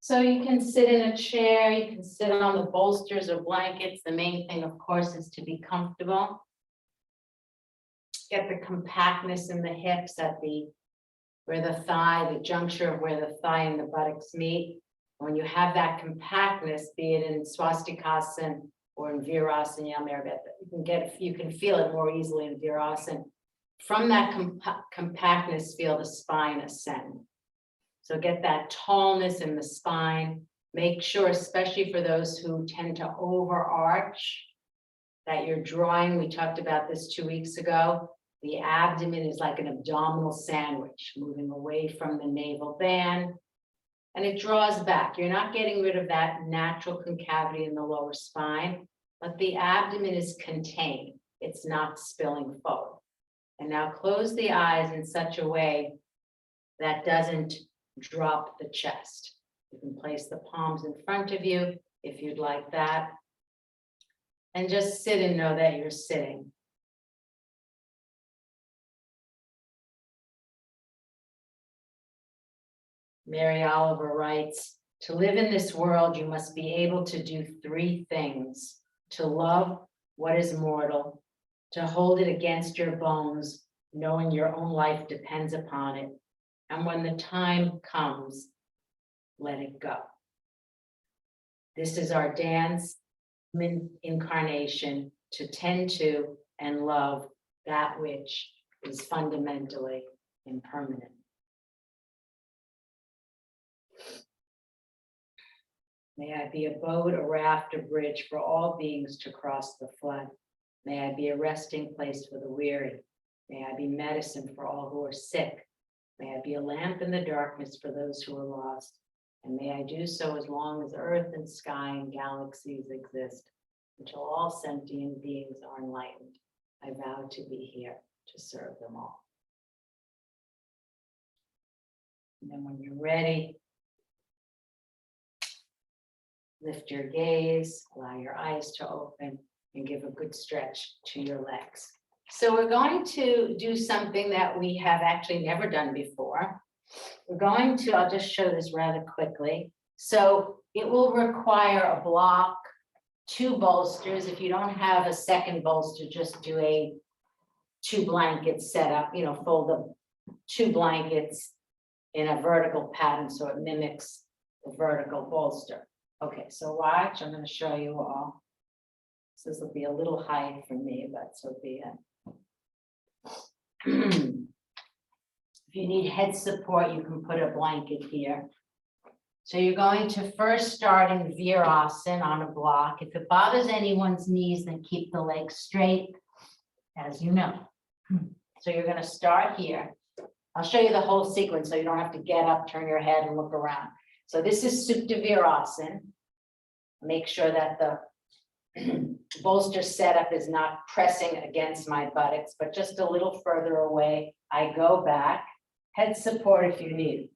So you can sit in a chair, you can sit on the bolsters or blankets. The main thing, of course, is to be comfortable. Get the compactness in the hips at where the thigh, the juncture of where the thigh and the buttocks meet. When you have that compactness, be it in Swastikasana or in Virasana, you can feel it more easily in Virasana. From that compactness, feel the spine ascend. So get that tallness in the spine. Make sure, especially for those who tend to overarch, that you're drawing. We talked about this 2 weeks ago. The abdomen is like an abdominal sandwich, moving away from the navel band, and it draws back. You're not getting rid of that natural concavity in the lower spine, but the abdomen is contained. It's not spilling forward. And now close the eyes in such a way that doesn't drop the chest. You can place the palms in front of you if you'd like that. And just sit and know that you're sitting. Mary Oliver writes, to live in this world, you must be able to do 3 things: to love what is mortal, to hold it against your bones, knowing your own life depends upon it, and when the time comes, let it go. This is our dance incarnation, to tend to and love that which is fundamentally impermanent. May I be a boat, a raft, a bridge for all beings to cross the flood. May I be a resting place for the weary. May I be medicine for all who are sick. May I be a lamp in the darkness for those who are lost. And may I do so as long as earth and sky and galaxies exist, until all sentient beings are enlightened. I vow to be here to serve them all. And then when you're ready, lift your gaze, allow your eyes to open, and give a good stretch to your legs. So we're going to do something that we have actually never done before. We're going to, I'll just show this rather quickly. So it will require a block, 2 bolsters. If you don't have a second bolster, just do a 2 blanket setup, fold the 2 blankets in a vertical pattern so it mimics the vertical bolster. Okay, so watch, I'm going to show you all. So this will be a little high for me, but so be it. If you need head support, you can put a blanket here. So you're going to first start in Virasana on a block. If it bothers anyone's knees, then keep the legs straight, as you know. So you're going to start here. I'll show you the whole sequence so you don't have to get up, turn your head, and look around. So this is Supta Virasana. Make sure that the bolster setup is not pressing against my buttocks, but just a little further away. I go back, head support if you need.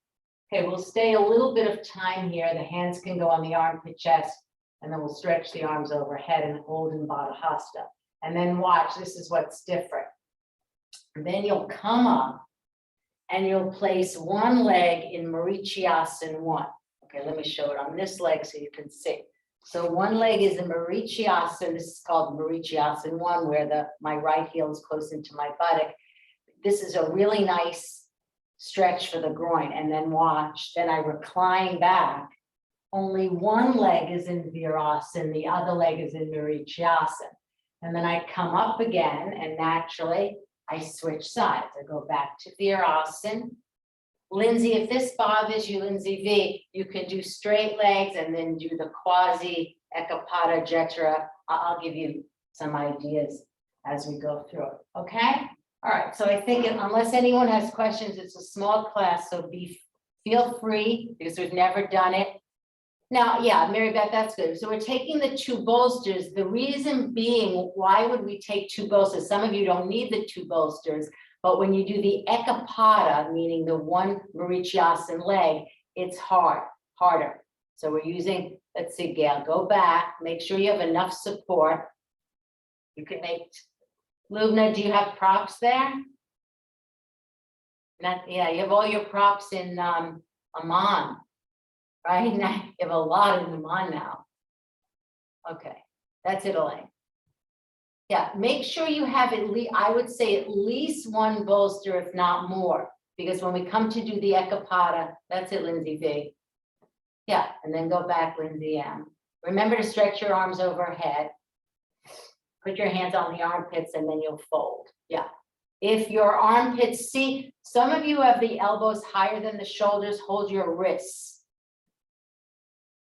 Okay, we'll stay a little bit of time here. The hands can go on the armpit chest, and then we'll stretch the arms overhead and hold in Baddha Hasta. And then watch, this is what's different. And then you'll come up and you'll place one leg in Marichyasana 1. Okay, let me show it on this leg so you can see. So one leg is in Marichyasana. This is called Marichyasana 1, where my right heel is close into my buttock. This is a really nice stretch for the groin. And then watch, then I recline back. Only one leg is in Virasana, the other leg is in Marichyasana. And then I come up again, and naturally I switch sides. I go back to Virasana. Lindsay, if this bothers you, Lindsay V, you can do straight legs and then do the quasi Ekapada Jethara. I'll give you some ideas as we go through it. Okay? All right. So I think unless anyone has questions, it's a small class, so feel free because we've never done it. Now, yeah, Mary Beth, that's good. So we're taking the 2 bolsters. The reason being, why would we take 2 bolsters? Some of you don't need the 2 bolsters. But when you do the Ekapada, meaning the one Marichyasana leg, it's harder. So we're using, let's see, Gail, go back, make sure you have enough support. You can make, Lubna, do you have props there? Yeah, you have all your props in Amman. right? Now you have a lot of them on now. Okay, that's it, Elaine. Yeah, make sure you have at least, I would say at least one bolster, if not more, because when we come to do the Ecopata, that's it, Lindsay V. Yeah, and then go back, Lindsay M. Remember to stretch your arms overhead. Put your hands on the armpits and then you'll fold. Yeah. If your armpits, see, some of you have the elbows higher than the shoulders, hold your wrists.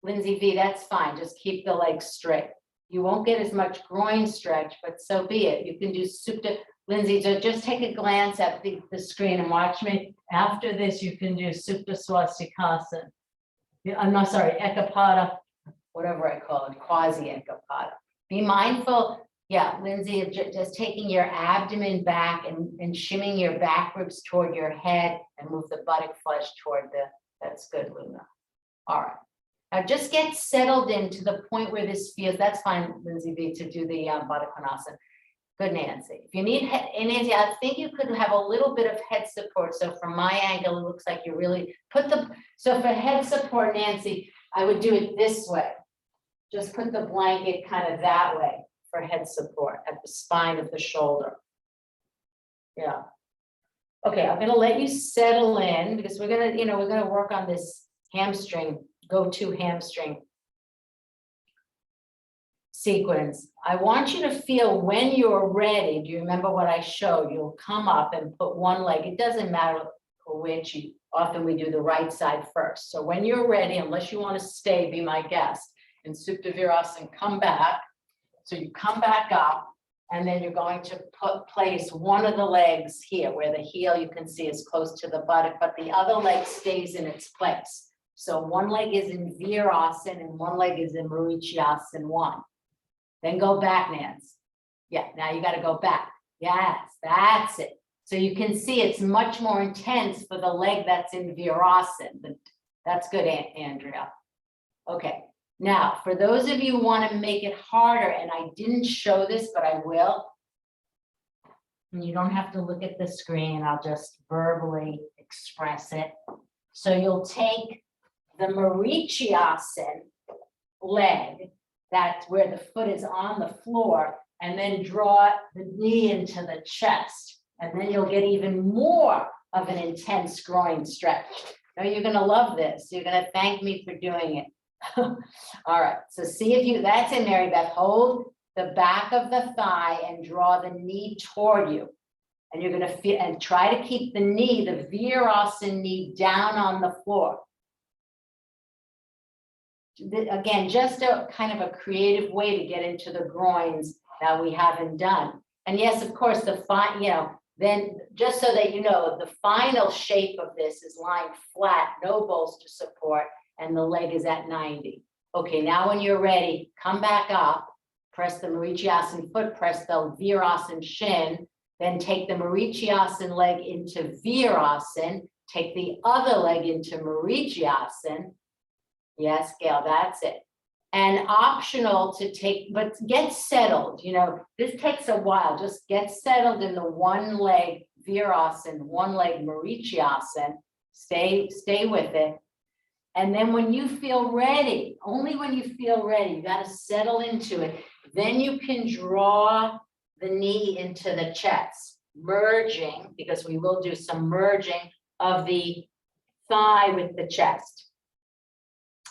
Lindsay V, that's fine. Just keep the legs straight. You won't get as much groin stretch, but so be it. You can do Supta. Lindsay, so just take a glance at the screen and watch me. After this, you can do Supta Swastikasana. I'm not sorry, Ecopata, whatever I call it, quasi Ecopata. Be mindful. Yeah, Lindsay, just taking your abdomen back and shimming your back ribs toward your head and move the buttock flesh toward that's good, Luna. All right. Now just get settled into the point where this feels, that's fine, Lindsay V, to do the Baddha Konasana. Good, Nancy. If you need head, and Nancy, I think you could have a little bit of head support. So from my angle, it looks like you really put so for head support, Nancy, I would do it this way. Just put the blanket kind of that way for head support at the spine of the shoulder. Yeah. Okay, I'm gonna let you settle in because we're gonna work on this hamstring, go-to hamstring sequence. I want you to feel when you're ready. Do you remember what I showed? You'll come up and put one leg. It doesn't matter which. Often we do the right side first. So when you're ready, unless you want to stay, be my guest, in Supta Virasana, come back. So you come back up, and then you're going to place one of the legs here, where the heel you can see is close to the buttock, but the other leg stays in its place. So one leg is in Virasana and one leg is in Marichiasana 1. Then go back, Nance. Yeah, now you got to go back. Yes, that's it. So you can see it's much more intense for the leg that's in Virasana. That's good, Andrea. Okay, now for those of you who want to make it harder, and I didn't show this, but I will. And you don't have to look at the screen. I'll just verbally express it. So you'll take the Marichiasana leg, that's where the foot is on the floor, and then draw the knee into the chest. And then you'll get even more of an intense groin stretch. Now you're gonna love this. You're gonna thank me for doing it. All right, so see if that's it, Mary Beth. Hold the back of the thigh and draw the knee toward you. And you're gonna feel, and try to keep the knee, the Virasana knee, down on the floor. Again, just a kind of a creative way to get into the groins that we haven't done. And yes, of course, then just so that you know, the final shape of this is lying flat, no bolster support, and the leg is at 90. Okay, now when you're ready, come back up, press the Marichiasana foot, press the Virasana shin, then take the Marichiasana leg into Virasana, take the other leg into Marichiasana. Yes, Gail, that's it. And optional to take, but get settled. This takes a while. Just get settled in the one leg Virasana, one leg Marichiasana. Stay with it. And then when you feel ready, only when you feel ready, you got to settle into it. Then you can draw the knee into the chest, merging, because we will do some merging of the thigh with the chest.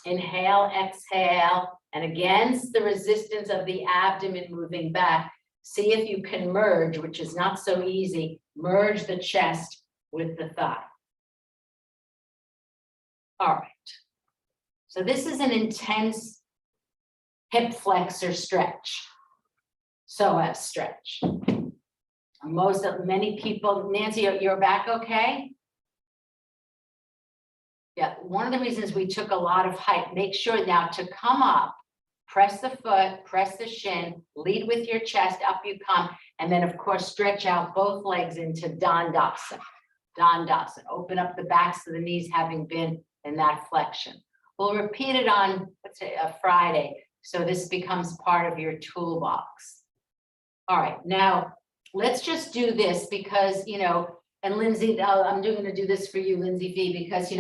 Inhale, exhale, and against the resistance of the abdomen moving back, see if you can merge, which is not so easy, merge the chest with the thigh. All right. So this is an intense hip flexor stretch. Psoas stretch. Many people, Nancy, your back okay? Yeah, one of the reasons we took a lot of height, make sure now to come up, press the foot, press the shin, lead with your chest, up you come, and then of course, stretch out both legs into Dandasana. Dandasana, open up the backs of the knees having been in that flexion. We'll repeat it on, let's say, a Friday, so this becomes part of your toolbox. All right, now let's just do this because, and Lindsay, I'm going to do this for you, Lindsay V, because,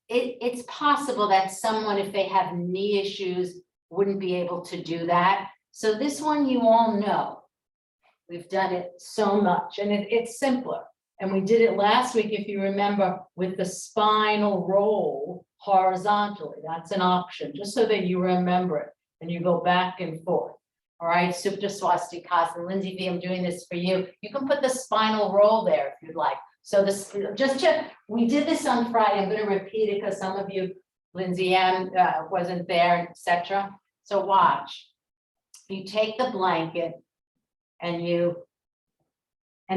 it's possible that someone, if they have knee issues, wouldn't be able to do that. So this one, you all know. We've done it so much, and it's simpler. And we did it last week, if you remember, with the spinal roll horizontally. That's an option, just so that you remember it and you go back and forth. All right, Supta Swastikasana. Lindsay V, I'm doing this for you. You can put the spinal roll there if you'd like. So this, we did this on Friday. I'm going to repeat it because some of you, Lindsay M, wasn't there, etc. So watch. You take the blanket and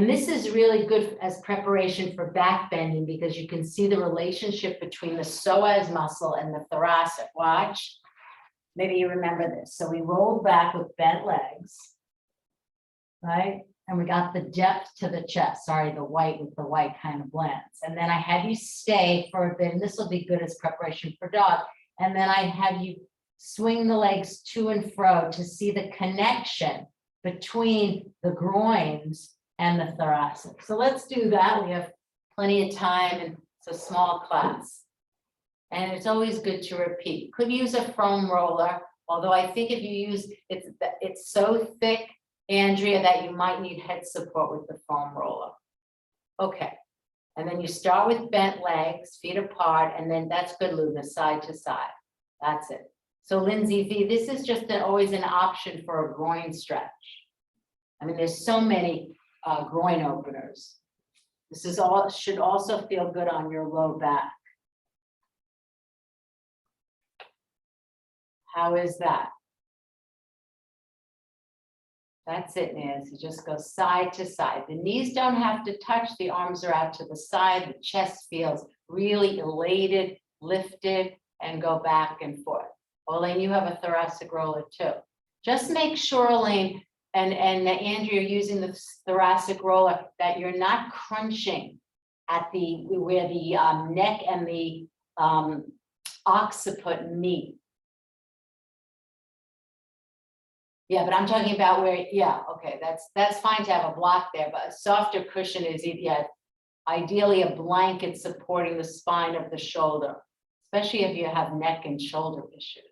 this is really good as preparation for back bending because you can see the relationship between the psoas muscle and the thoracic. Watch. Maybe you remember this. So we rolled back with bent legs, right? And we got the depth to the chest. Sorry, the white with the white kind of blends. And then I had you stay for a bit, and this will be good as preparation for dog. And then I have you swing the legs to and fro to see the connection between the groins and the thoracic. So let's do that. We have plenty of time and it's a small class. And it's always good to repeat. Could use a foam roller, although I think if you use, it's so thick, Andrea, that you might need head support with the foam roller. Okay, and then you start with bent legs, feet apart, and then that's good, Luna, side to side. That's it. So Lindsay V, this is just always an option for a groin stretch. I mean, there's so many groin openers. This is all should also feel good on your low back. How is that? That's it, Nancy. Just go side to side. The knees don't have to touch. The arms are out to the side. The chest feels really elated, lifted, and go back and forth. Elaine, you have a thoracic roller too. Just make sure, Elaine, and Andrea, using the thoracic roller, that you're not crunching at where the neck and the occiput meet. Yeah, but I'm talking about where, yeah, okay, that's fine to have a block there, but a softer cushion is, yeah, ideally a blanket supporting the spine of the shoulder, especially if you have neck and shoulder issues.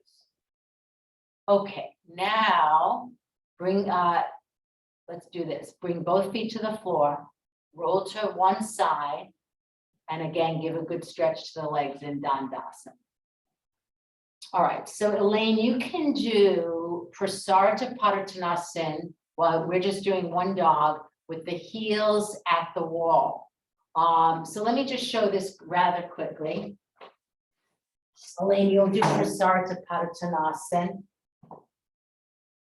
Okay, now bring, let's do this. Bring both feet to the floor, roll to one side, and again, give a good stretch to the legs in Dandasana. All right, so Elaine, you can do Prasarita Padottanasana while we're just doing one dog with the heels at the wall. So let me just show this rather quickly. Elaine, you'll do Prasarita Padottanasana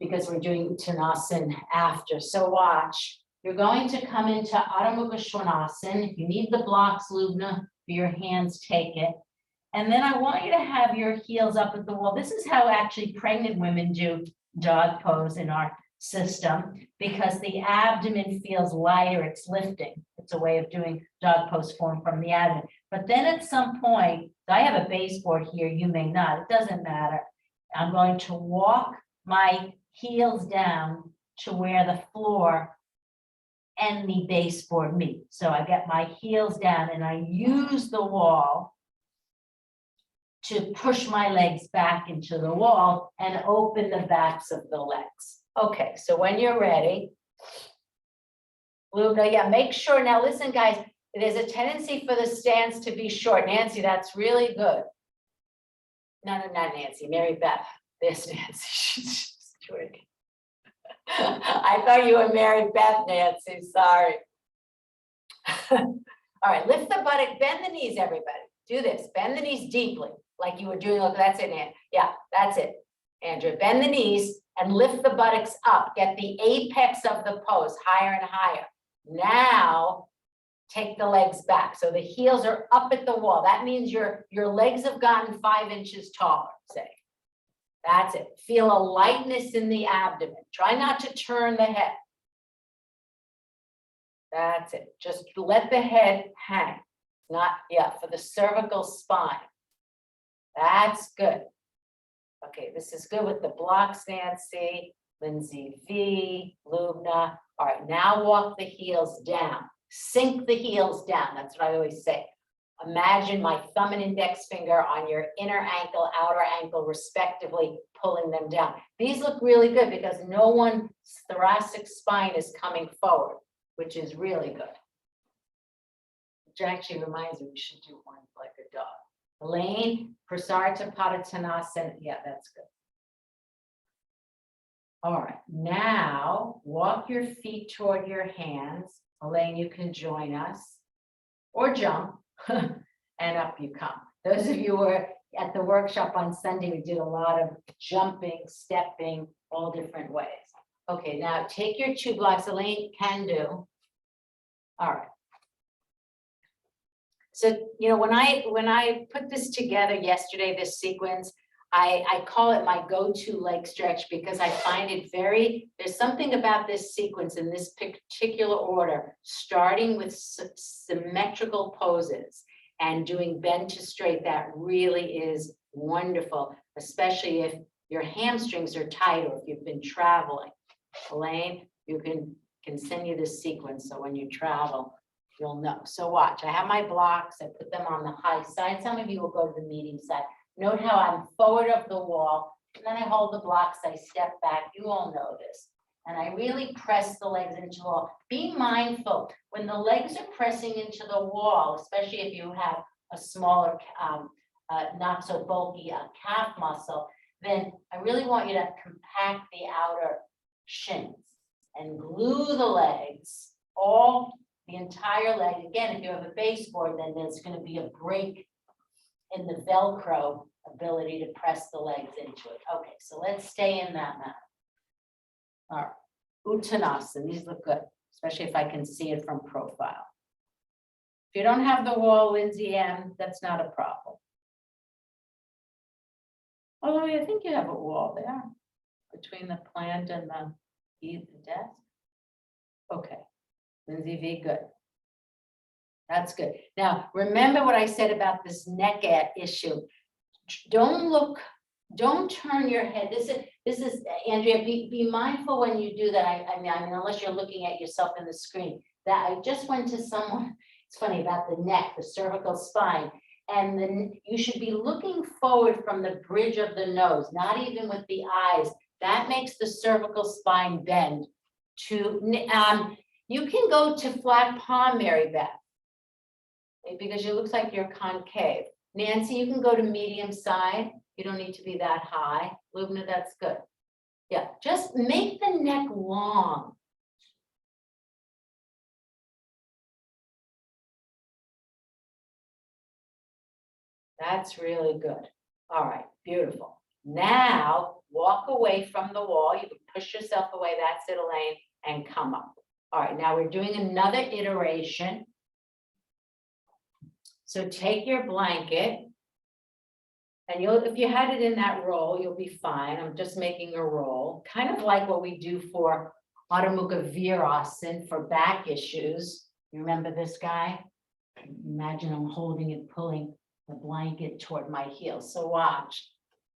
because we're doing Uttanasana after. So watch, you're going to come into Adho Mukha Svanasana. If you need the blocks, Lubna, for your hands, take it. And then I want you to have your heels up at the wall. This is how actually pregnant women do dog pose in our system, because the abdomen feels lighter, it's lifting. It's a way of doing dog pose form from the abdomen. But then at some point, I have a baseboard here, you may not, it doesn't matter. I'm going to walk my heels down to where the floor and the baseboard meet. So I get my heels down and I use the wall to push my legs back into the wall and open the backs of the legs. Okay, so when you're ready, Luna, yeah, make sure, now listen guys, there's a tendency for the stance to be short. Nancy, that's really good. No, not Nancy, Mary Beth. There's Nancy, she's doing it. I thought you were Mary Beth, Nancy, sorry. All right, lift the buttock, bend the knees, everybody. Do this, bend the knees deeply, like you were doing, look, that's it, Nan. Yeah, that's it, Andrew. Bend the knees and lift the buttocks up. Get the apex of the pose higher and higher. Now, take the legs back. So the heels are up at the wall. That means your legs have gotten 5 inches taller, say. That's it. Feel a lightness in the abdomen. Try not to turn the head. That's it. Just let the head hang. Not, yeah, for the cervical spine. That's good. Okay, this is good with the blocks, Nancy, Lindsay V, Lubna. All right, now walk the heels down. Sink the heels down. That's what I always say. Imagine my thumb and index finger on your inner ankle, outer ankle respectively, pulling them down. These look really good because no one's thoracic spine is coming forward, which is really good. Which actually reminds me, we should do one like a dog. Elaine, Prasarita Padottanasana. Yeah, that's good. All right, now walk your feet toward your hands. Elaine, you can join us or jump and up you come. Those of you who were at the workshop on Sunday, we did a lot of jumping, stepping, all different ways. Okay, now take your 2 blocks. Elaine can do. All right. So, you know, when I put this together yesterday, this sequence, I call it my go-to leg stretch because I find it there's something about this sequence in this particular order, starting with symmetrical poses and doing bend to straight, that really is wonderful, especially if your hamstrings are tight or if you've been traveling. Elaine, you can send you this sequence so when you travel, you'll know. So watch, I have my blocks, I put them on the high side. Some of you will go to the medium side. Note how I'm forward of the wall, and then I hold the blocks, I step back. You all know this. And I really press the legs into the wall. Be mindful, when the legs are pressing into the wall, especially if you have a smaller, not so bulky calf muscle, then I really want you to compact the outer shins and glue the legs, the entire leg. Again, if you have a baseboard, then there's going to be a break in the Velcro ability to press the legs into it. Okay, so let's stay in that manner. All right, Uttanasana, these look good, especially if I can see it from profile. If you don't have the wall, Lindsay M, that's not a problem. Although I think you have a wall there between the plant and the desk. Okay, Lindsay V, good. That's good. Now, remember what I said about this neck issue. Don't turn your head. This is Andrea, be mindful when you do that. I mean, unless you're looking at yourself in the screen, that I just went to someone, it's funny about the neck, the cervical spine, and then you should be looking forward from the bridge of the nose, not even with the eyes. That makes the cervical spine bend. You can go to flat palm, Mary Beth, because it looks like you're concave. Nancy, you can go to medium side. You don't need to be that high. Lubna, that's good. Yeah, just make the neck long. That's really good. All right, beautiful. Now, walk away from the wall. You can push yourself away. That's it, Elaine, and come up. All right, now we're doing another iteration. So take your blanket, and if you had it in that roll, you'll be fine. I'm just making a roll, kind of like what we do for Adho Mukha Virasana for back issues. You remember this guy? Imagine I'm holding it, pulling the blanket toward my heel. So watch.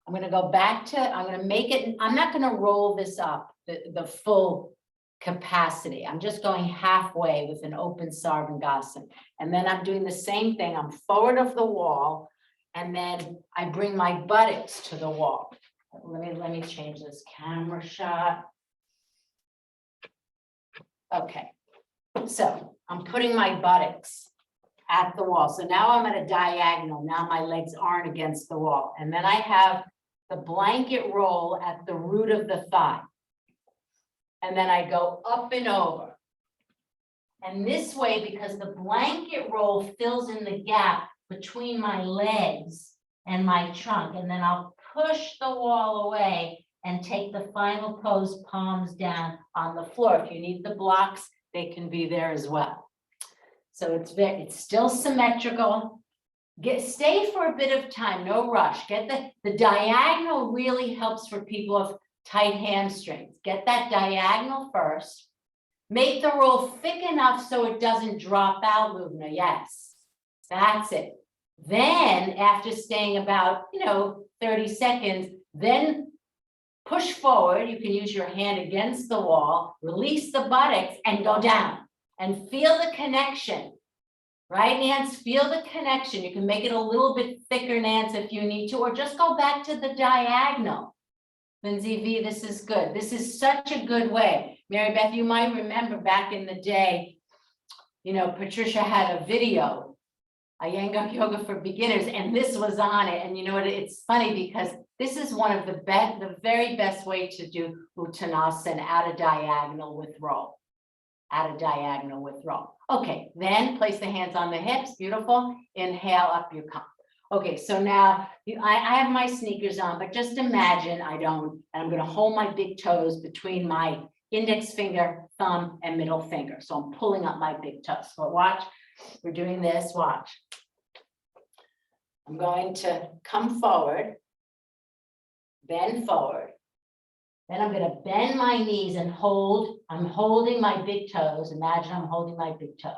I'm going to go back to, I'm going to make it, I'm not going to roll this up, the full capacity. I'm just going halfway with an open Sarvangasana. And then I'm doing the same thing. I'm forward of the wall, and then I bring my buttocks to the wall. Let me change this camera shot. Okay, so I'm putting my buttocks at the wall. So now I'm at a diagonal. Now my legs aren't against the wall. And then I have the blanket roll at the root of the thigh. And then I go up and over. And this way, because the blanket roll fills in the gap between my legs and my trunk, and then I'll push the wall away and take the final pose, palms down on the floor. If you need the blocks, they can be there as well. So it's still symmetrical. Stay for a bit of time, no rush. Get the diagonal really helps for people with tight hamstrings. Get that diagonal first. Make the roll thick enough so it doesn't drop out, Lubna. Yes, that's it. Then after staying about 30 seconds, then push forward. You can use your hand against the wall, release the buttocks and go down and feel the connection. Right, Nance? Feel the connection. You can make it a little bit thicker, Nance, if you need to, or just go back to the diagonal. Lindsay V, this is good. This is such a good way. Mary Beth, you might remember back in the day, you know, Patricia had a video, Iyengar Yoga for Beginners, and this was on it. And you know what? It's funny because this is one of the very best way to do Uttanasana at a diagonal with roll. At a diagonal with roll. Okay, then place the hands on the hips. Beautiful. Inhale, up you come. Okay, so now I have my sneakers on, but just imagine I don't, and I'm going to hold my big toes between my index finger, thumb, and middle finger. So I'm pulling up my big toes. So watch, we're doing this, watch. I'm going to come forward, bend forward. Then I'm going to bend my knees and hold. I'm holding my big toes. Imagine I'm holding my big toes.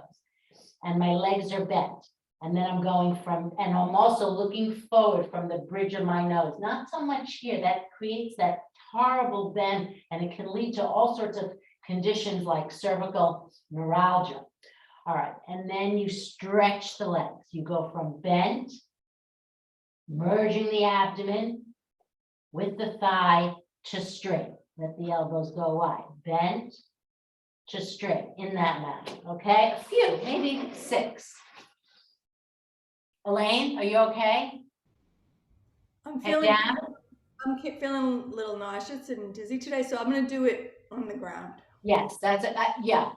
And my legs are bent. And then I'm going from, and I'm also looking forward from the bridge of my nose. Not so much here. That creates that horrible bend, and it can lead to all sorts of conditions like cervical neuralgia. All right. And then you stretch the legs. You go from bent, merging the abdomen with the thigh to straight. Let the elbows go wide. Bent to straight in that manner. Okay, a few, maybe 6. Elaine, are you okay? I'm Head feeling down. feeling a little nauseous and dizzy today, so I'm going to do it on the ground. Yes, that's it. Yeah,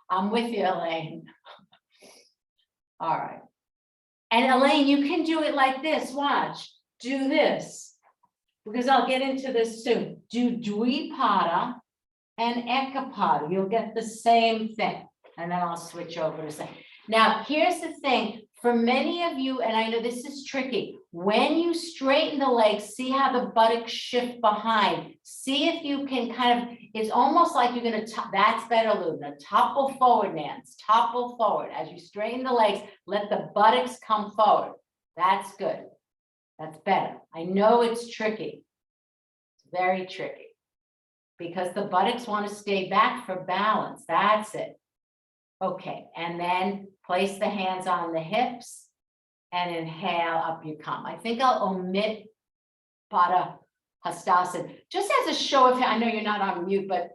I'm with you, Elaine. All right. And Elaine, you can do it like this. Watch. Do this. Because I'll get into this soon. Do Dvipada and Ekapada. You'll get the same thing. And then I'll switch over to say. Now, here's the thing. For many of you, and I know this is tricky, when you straighten the legs, see how the buttocks shift behind. See if you can kind of, it's almost like you're going to, that's better, Lubna. Topple forward, Nance. Topple forward. As you straighten the legs, let the buttocks come forward. That's good. That's better. I know it's tricky. It's very tricky because the buttocks want to stay back for balance. That's it. Okay, and then place the hands on the hips and inhale, up you come. I think I'll omit Pada Hastasana. Just as a show of, I know you're not on mute, but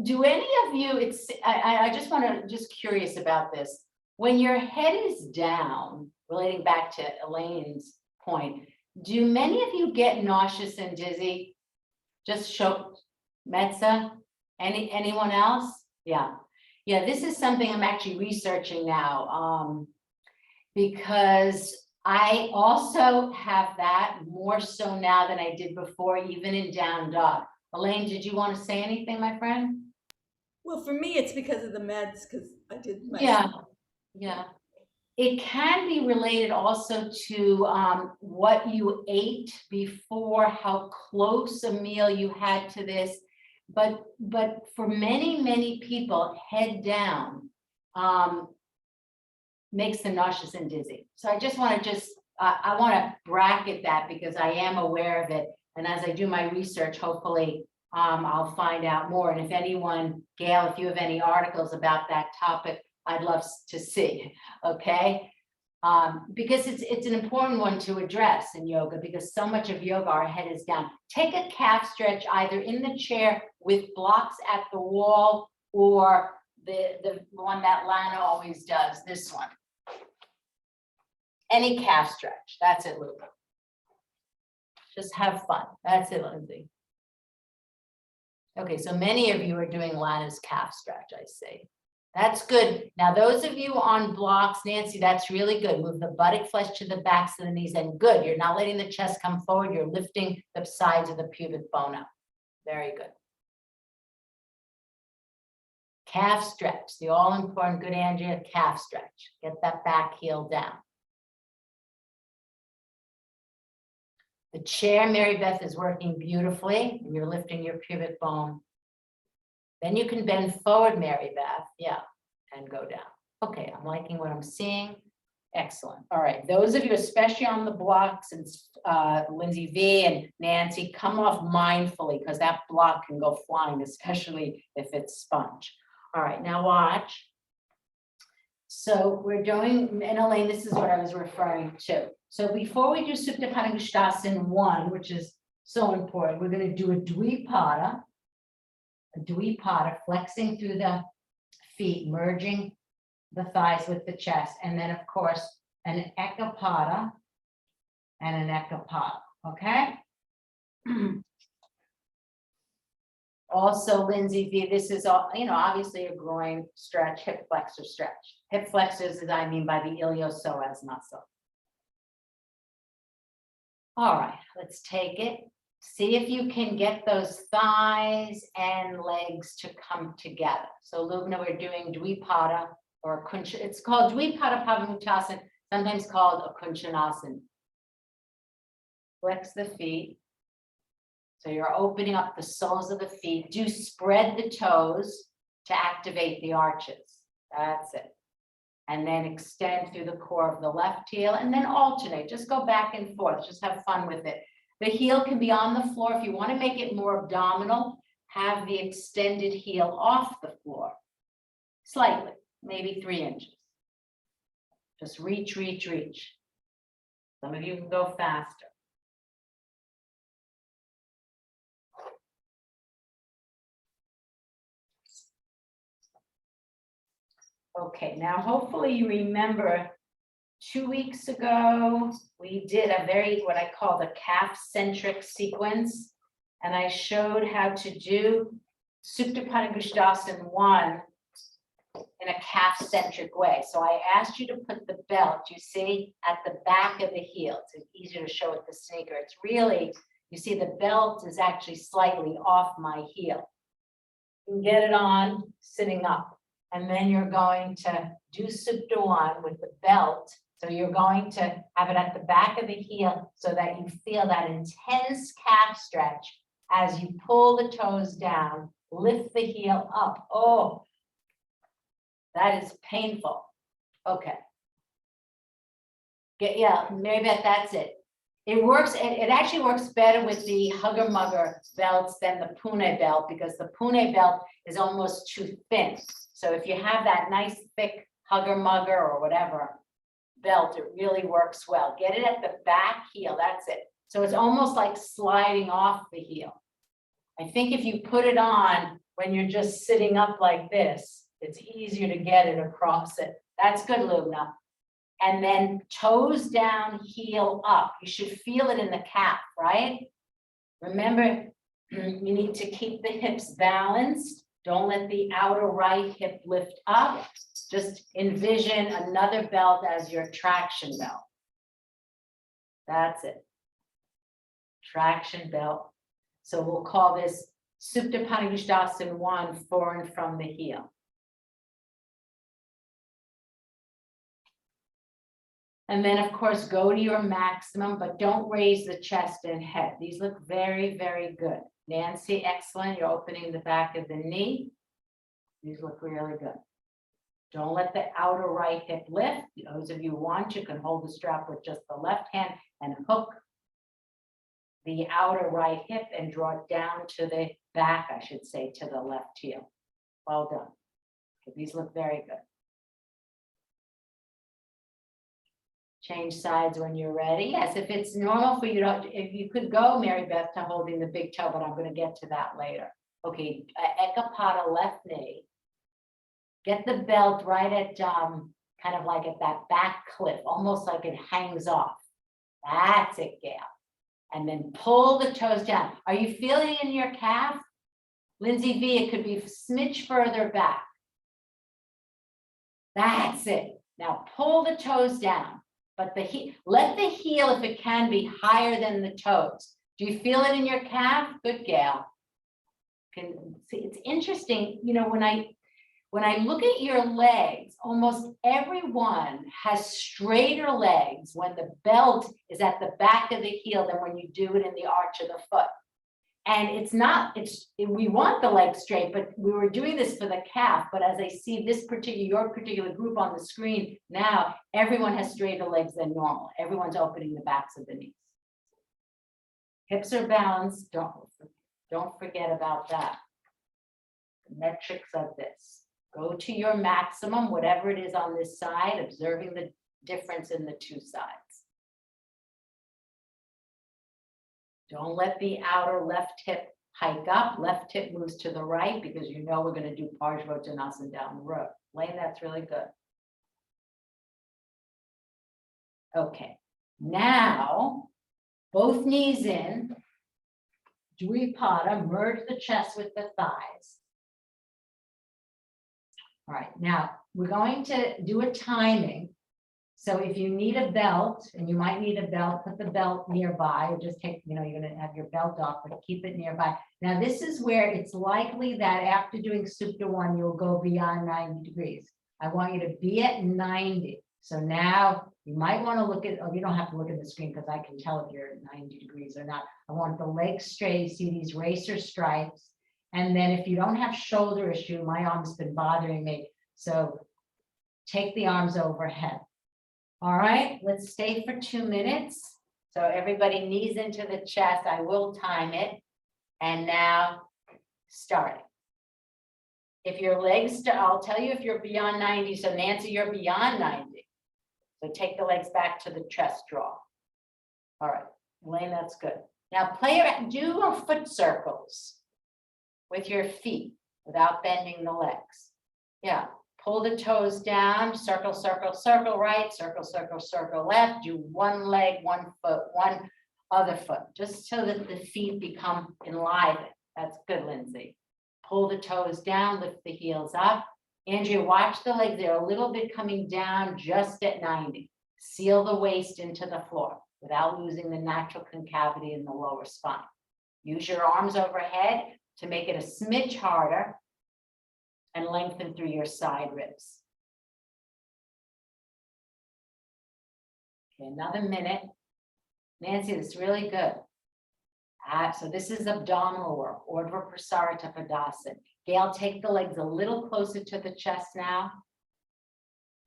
do any of you, I just want to, just curious about this. When your head is down, relating back to Elaine's point, do many of you get nauseous and dizzy? Just show, Metza, anyone else? Yeah. Yeah, this is something I'm actually researching now because I also have that more so now than I did before, even in down dog. Elaine, did you want to say anything, my friend? Well, for me, it's because of the meds, because I did my. Yeah. It can be related also to what you ate before, how close a meal you had to this. But for many people, head down makes them nauseous and dizzy. So I just want to I want to bracket that because I am aware of it. And as I do my research, hopefully I'll find out more. And if anyone, Gail, if you have any articles about that topic, I'd love to see. Okay. Because it's an important one to address in yoga, because so much of yoga, our head is down. Take a calf stretch either in the chair with blocks at the wall, or the one that Lana always does, this one. Any calf stretch. That's it, Luke. Just have fun. That's it, Lindsay. Okay, so many of you are doing Lana's calf stretch, I see. That's good. Now, those of you on blocks, Nancy, that's really good. Move the buttock flesh to the backs of the knees, and good. You're not letting the chest come forward. You're lifting the sides of the pubic bone up. Very good. Calf stretch, the all-important, good, Andrea, calf stretch. Get that back heel down. The chair, Mary Beth, is working beautifully, and you're lifting your pubic bone. Then you can bend forward, Mary Beth, yeah, and go down. Okay, I'm liking what I'm seeing. Excellent. All right, those of you, especially on the blocks, and Lindsay V and Nancy, come off mindfully because that block can go flying, especially if it's sponge. All right, now watch. So we're doing, and Elaine, this is what I was referring to. So before we do Supta Padangusthasana 1, which is so important, we're gonna do a Dvipada, flexing through the feet, merging the thighs with the chest, and then of course, an Ekapada and an Ekapada, okay? Also, Lindsay V, this is all, obviously a groin stretch, hip flexor stretch. Hip flexors is, I mean, by the iliopsoas muscle. All right, let's take it. See if you can get those thighs and legs to come together. So Lubna, we're doing Dvipada or Kuncha. It's called Dvipada Pavanuttasana, sometimes called a Kunchanasana. Flex the feet. So you're opening up the soles of the feet. Do spread the toes to activate the arches. That's it. And then extend through the core of the left heel and then alternate. Just go back and forth. Just have fun with it. The heel can be on the floor. If you want to make it more abdominal, have the extended heel off the floor. Slightly, maybe 3 inches. Just reach, reach, reach. Some of you can go faster. Okay, now hopefully you remember 2 weeks ago, we did a very, what I call the calf-centric sequence. And I showed how to do Supta Padangusthasana 1 in a calf-centric way. So I asked you to put the belt, you see, at the back of the heel. It's easier to show with the sneaker. It's really, you see the belt is actually slightly off my heel. You can get it on sitting up. And then you're going to do Supta 1 with the belt. So you're going to have it at the back of the heel so that you feel that intense calf stretch as you pull the toes down, lift the heel up. Oh, that is painful. Okay. Yeah, maybe that's it. It works, it actually works better with the Hugger Mugger belts than the Pune belt because the Pune belt is almost too thin. So if you have that nice thick Hugger Mugger or whatever belt, it really works well. Get it at the back heel, that's it. So it's almost like sliding off the heel. I think if you put it on when you're just sitting up like this, it's easier to get it across it. That's good, Lubna. And then toes down, heel up. You should feel it in the calf, right? Remember, you need to keep the hips balanced. Don't let the outer right hip lift up. Just envision another belt as your traction belt. That's it. Traction belt. So we'll call this Supta Padangusthasana 1, for and from the heel. And then, of course, go to your maximum, but don't raise the chest and head. These look very, very good. Nancy, excellent. You're opening the back of the knee. These look really good. Don't let the outer right hip lift. Those of you who want, you can hold the strap with just the left hand and hook the outer right hip and draw it down to the back, I should say, to the left heel. Well done. Okay, these look very good. Change sides when you're ready. Yes, if it's normal for you to, if you could go, Mary Beth, to holding the big toe, but I'm going to get to that later. Okay, Ekapada left knee. Get the belt right at kind of like at that back cliff, almost like it hangs off. That's it, Gail. And then pull the toes down. Are you feeling in your calf? Lindsay V, it could be a smidge further back. That's it. Now pull the toes down. But let the heel, if it can, be higher than the toes. Do you feel it in your calf? Good, Gail. Can see, it's interesting, when I look at your legs, almost everyone has straighter legs when the belt is at the back of the heel than when you do it in the arch of the foot. And we want the leg straight, but we were doing this for the calf. But as I see your particular group on the screen now, everyone has straighter legs than normal. Everyone's opening the backs of the knees. Hips are balanced. Don't forget about that. The metrics of this. Go to your maximum, whatever it is on this side, observing the difference in the two sides. Don't let the outer left hip hike up. Left hip moves to the right because you know we're going to do Parsvottanasana down the road. Lane, that's really good. Okay, now both knees in. Dvipada, merge the chest with the thighs. All right, now we're going to do a timing. So if you need a belt, and you might need a belt, put the belt nearby, or just take, you're gonna have your belt off, but keep it nearby. Now, this is where it's likely that after doing Supta 1, you'll go beyond 90 degrees. I want you to be at 90. So now you might want to look at, oh, you don't have to look at the screen because I can tell if you're at 90 degrees or not. I want the legs straight. You see these racer stripes. And then if you don't have shoulder issue, my arm's been bothering me. So take the arms overhead. All right, let's stay for 2 minutes. So everybody knees into the chest. I will time it. And now starting. If your legs, I'll tell you if you're beyond 90. So Nancy, you're beyond 90. So take the legs back to the chest draw. All right, Elaine, that's good. Now do foot circles with your feet without bending the legs. Yeah, pull the toes down, circle, circle, circle right, circle, circle, circle left. Do one leg, one foot, one other foot, just so that the feet become enlivened. That's good, Lindsay. Pull the toes down, lift the heels up. Andrea, watch the legs. They're a little bit coming down just at 90. Seal the waist into the floor without losing the natural concavity in the lower spine. Use your arms overhead to make it a smidge harder and lengthen through your side ribs. Okay, another minute. Nancy, this is really good. So this is abdominal work, Urdhva Prasarita Padasana. Gail, take the legs a little closer to the chest now.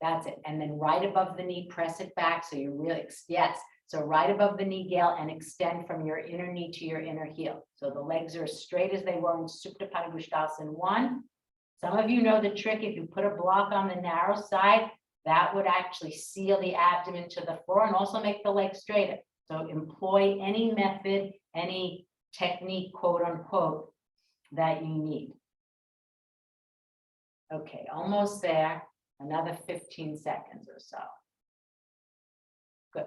That's it. And then right above the knee, press it back. So you're really, yes. So right above the knee, Gail, and extend from your inner knee to your inner heel. So the legs are as straight as they were in Supta Padangusthasana 1. Some of you know the trick. If you put a block on the narrow side, that would actually seal the abdomen to the floor and also make the legs straighter. So employ any method, any technique, quote unquote, that you need. Okay, almost there. Another 15 seconds or so. Good.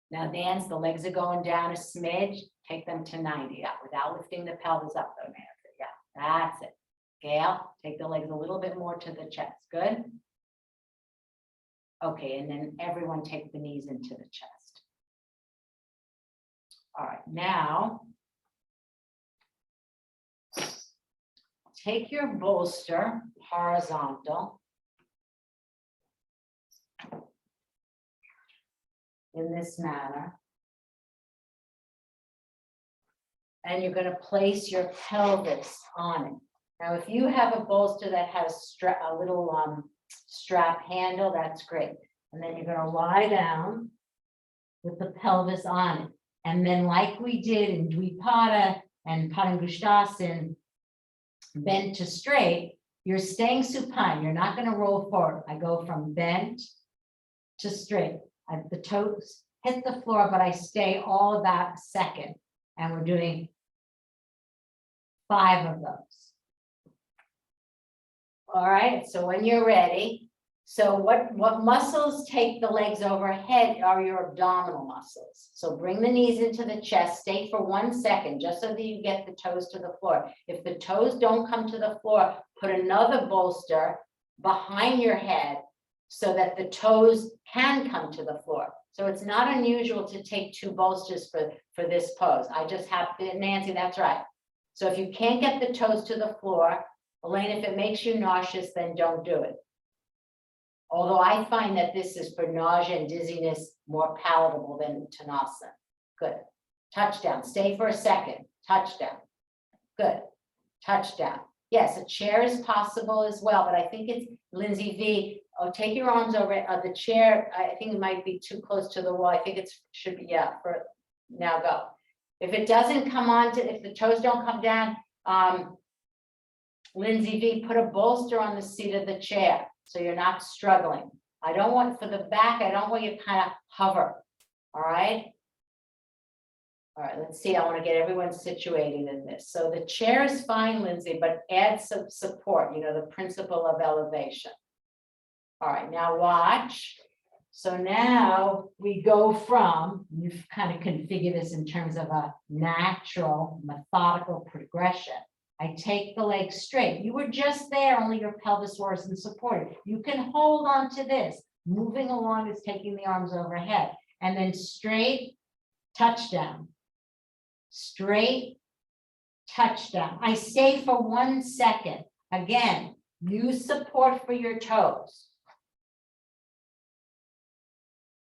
Now dance, the legs are going down a smidge. Take them to 90, yeah, without lifting the pelvis up though, Nancy. Yeah, that's it. Gail, take the legs a little bit more to the chest. Good. Okay, and then everyone take the knees into the chest. All right, now take your bolster horizontal in this manner. And you're going to place your pelvis on it. Now, if you have a bolster that has a little strap handle, that's great. And then you're going to lie down with the pelvis on it. And then like we did in Dvipada and Padangusthasana, bent to straight, you're staying supine. You're not going to roll forward. I go from bent to straight. The toes hit the floor, but I stay all about a second. And we're doing 5 of those. All right, so when you're ready, so what muscles take the legs overhead are your abdominal muscles. So bring the knees into the chest, stay for 1 second, just so that you get the toes to the floor. If the toes don't come to the floor, put another bolster behind your head so that the toes can come to the floor. So it's not unusual to take 2 bolsters for this pose. I just have to, Nancy, that's right. So if you can't get the toes to the floor, Elaine, if it makes you nauseous, then don't do it. Although I find that this is for nausea and dizziness more palatable than Uttanasana. Good. Touchdown. Stay for a second. Touchdown. Good. Touchdown. Yes, a chair is possible as well, but I think it's Lindsay V. Oh, take your arms over the chair. I think it might be too close to the wall. I think it should be, yeah, for now go. If it doesn't come on to, if the toes don't come down, Lindsay V, put a bolster on the seat of the chair, so you're not struggling. I don't want, for the back, I don't want you to kind of hover, all right? All right, let's see, I want to get everyone situated in this. So the chair is fine, Lindsay, but add some support, you know, the principle of elevation. All right, now watch. So now we go from, you've kind of configured this in terms of a natural, methodical progression. I take the leg straight. You were just there, only your pelvis wasn't supported. You can hold on to this. Moving along is taking the arms overhead. And then straight, touchdown. Straight, touchdown. I stay for 1 second. Again, use support for your toes.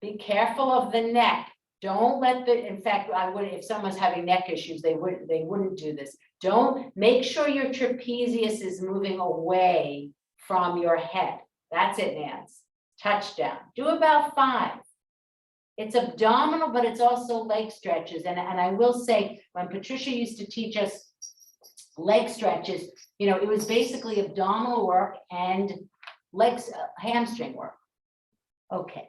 Be careful of the neck. Don't let the, in fact, I would, if someone's having neck issues, they wouldn't do this. Don't, make sure your trapezius is moving away from your head. That's it, Nance. Touchdown. Do about 5. It's abdominal, but it's also leg stretches. And I will say, when Patricia used to teach us leg stretches, you know, it was basically abdominal work and legs, hamstring work. Okay.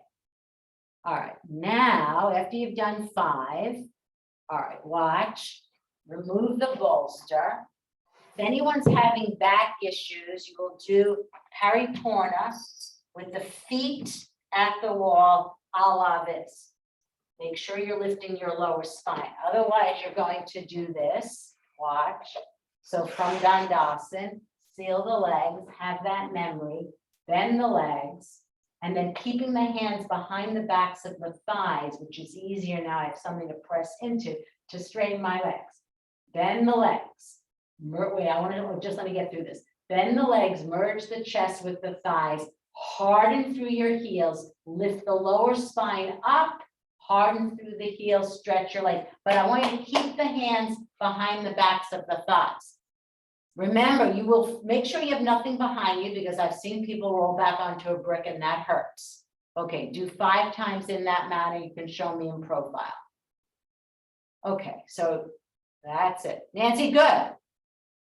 All right, now after you've done 5, all right, watch, remove the bolster. If anyone's having back issues, you will do Pariporna with the feet at the wall, a la this. Make sure you're lifting your lower spine. Otherwise, you're going to do this, watch. So from Dandasana, seal the legs, have that memory, bend the legs, and then keeping the hands behind the backs of the thighs, which is easier now, I have something to press into to straighten my legs. Bend the legs. Wait, I want to, just let me get through this. Bend the legs, merge the chest with the thighs, harden through your heels, lift the lower spine up, harden through the heels, stretch your legs. But I want you to keep the hands behind the backs of the thighs. Remember, you will make sure you have nothing behind you, because I've seen people roll back onto a brick and that hurts. Okay, do 5 times in that manner. You can show me in profile. Okay, so that's it. Nancy, good.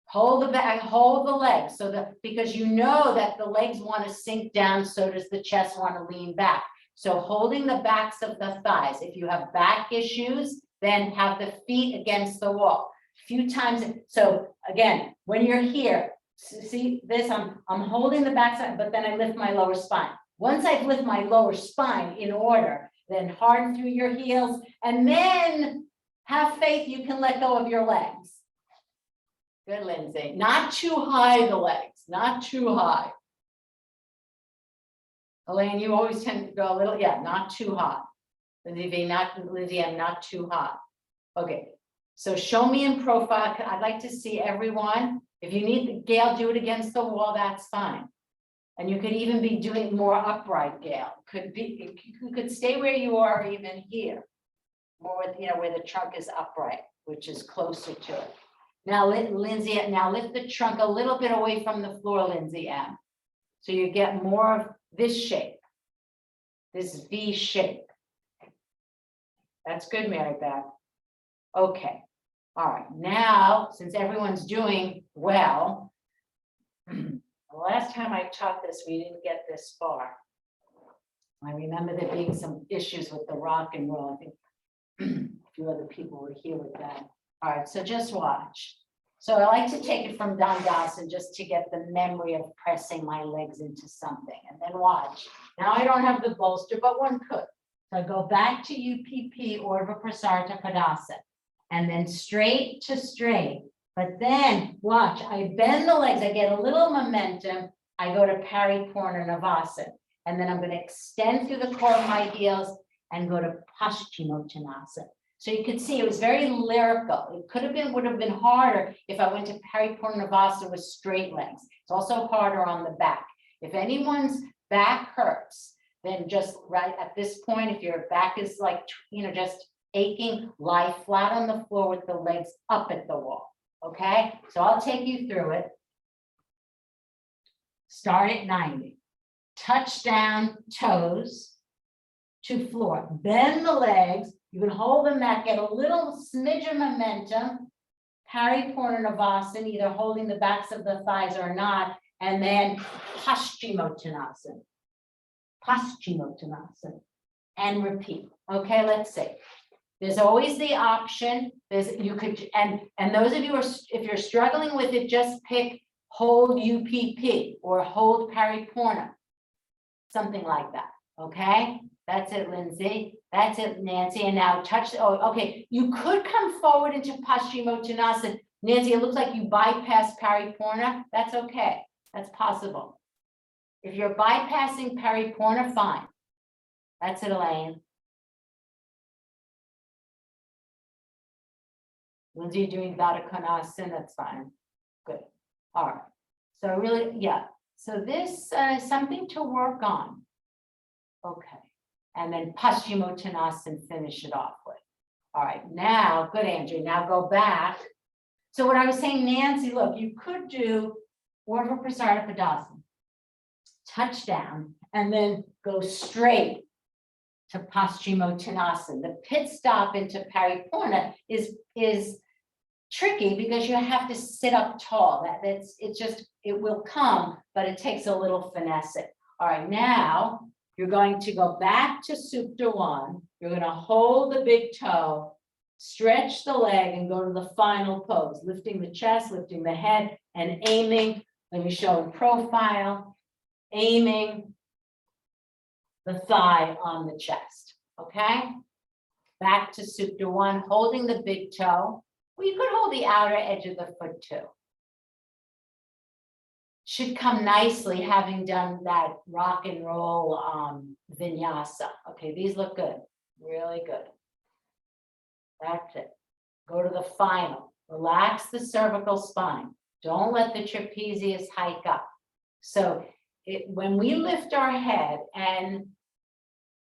Hold the back, hold the legs, so that, because you know that the legs want to sink down, so does the chest want to lean back. So holding the backs of the thighs. If you have back issues, then have the feet against the wall. Few times. So again, when you're here, see this, I'm holding the backside, but then I lift my lower spine. Once I've lifted my lower spine in order, then harden through your heels, and then have faith you can let go of your legs. Good, Lindsay. Not too high, the legs, not too high. Elaine, you always tend to go a little, yeah, not too high. Lindsay, I'm not too high. Okay. So show me in profile. I'd like to see everyone. If you need the Gail, do it against the wall, that's fine. And you could even be doing more upright, Gail. Could be, you could stay where you are, even here. More with, you know, where the trunk is upright, which is closer to it. Now, Lindsay, now lift the trunk a little bit away from the floor, Lindsay M. So you get more of this shape, this V shape. That's good, Mary Beth. Okay, all right, now, since everyone's doing well, the last time I taught this, we didn't get this far. I remember there being some issues with the rock and roll. I think a few other people were here with that. All right, so just watch. So I like to take it from Dandasana just to get the memory of pressing my legs into something, and then watch. Now I don't have the bolster, but one could. So I go back to UPP, Urdhva Prasarita Padasana. And then straight to straight. But then watch, I bend the legs, I get a little momentum. I go to Pariporna Navasana. And then I'm going to extend through the core of my heels and go to Paschimottanasana. So you could see it was very lyrical. It could have been, would have been harder if I went to Pariporna Navasana with straight legs. It's also harder on the back. If anyone's back hurts, then just right at this point, if your back is like, you know, just aching, lie flat on the floor with the legs up at the wall. Okay, so I'll take you through it. Start at 90. Touch down, toes to floor. Bend the legs. You can hold them back, get a little smidge of momentum. Paripornavasana, either holding the backs of the thighs or not, and then Paschimottanasana. Paschimottanasana. And repeat. Okay, let's see. There's always the option, you could, and those of you if you're struggling with it, just pick hold UPP or hold Pariporna. Something like that, okay? That's it, Lindsay. That's it, Nancy. And now touch, okay. You could come forward into Paschimottanasana. Nancy, it looks like you bypassed Pariporna. That's okay. That's possible. If you're bypassing Pariporna, fine. That's it, Elaine. Lindsay, you're doing Baddha Konasana, that's fine. Good. All right. So really, yeah. So this is something to work on. Okay. And then Paschimottanasana, finish it off with. All right. Now, good, Andrew. Now go back. So what I was saying, Nancy, look, you could do Urdhva Prasarita Padasana, touch down, and then go straight to Paschimottanasana. The pit stop into Pariporna is tricky because you have to sit up tall. It will come, but it takes a little finessing. All right, now you're going to go back to Supta 1. You're going to hold the big toe, stretch the leg, and go to the final pose, lifting the chest, lifting the head, and aiming. Let me show in profile, aiming the thigh on the chest, okay? Back to Supta 1, holding the big toe. Well, you could hold the outer edge of the foot too. Should come nicely having done that rock and roll vinyasa. Okay, these look good, really good. That's it. Go to the final. Relax the cervical spine. Don't let the trapezius hike up. So when we lift our head and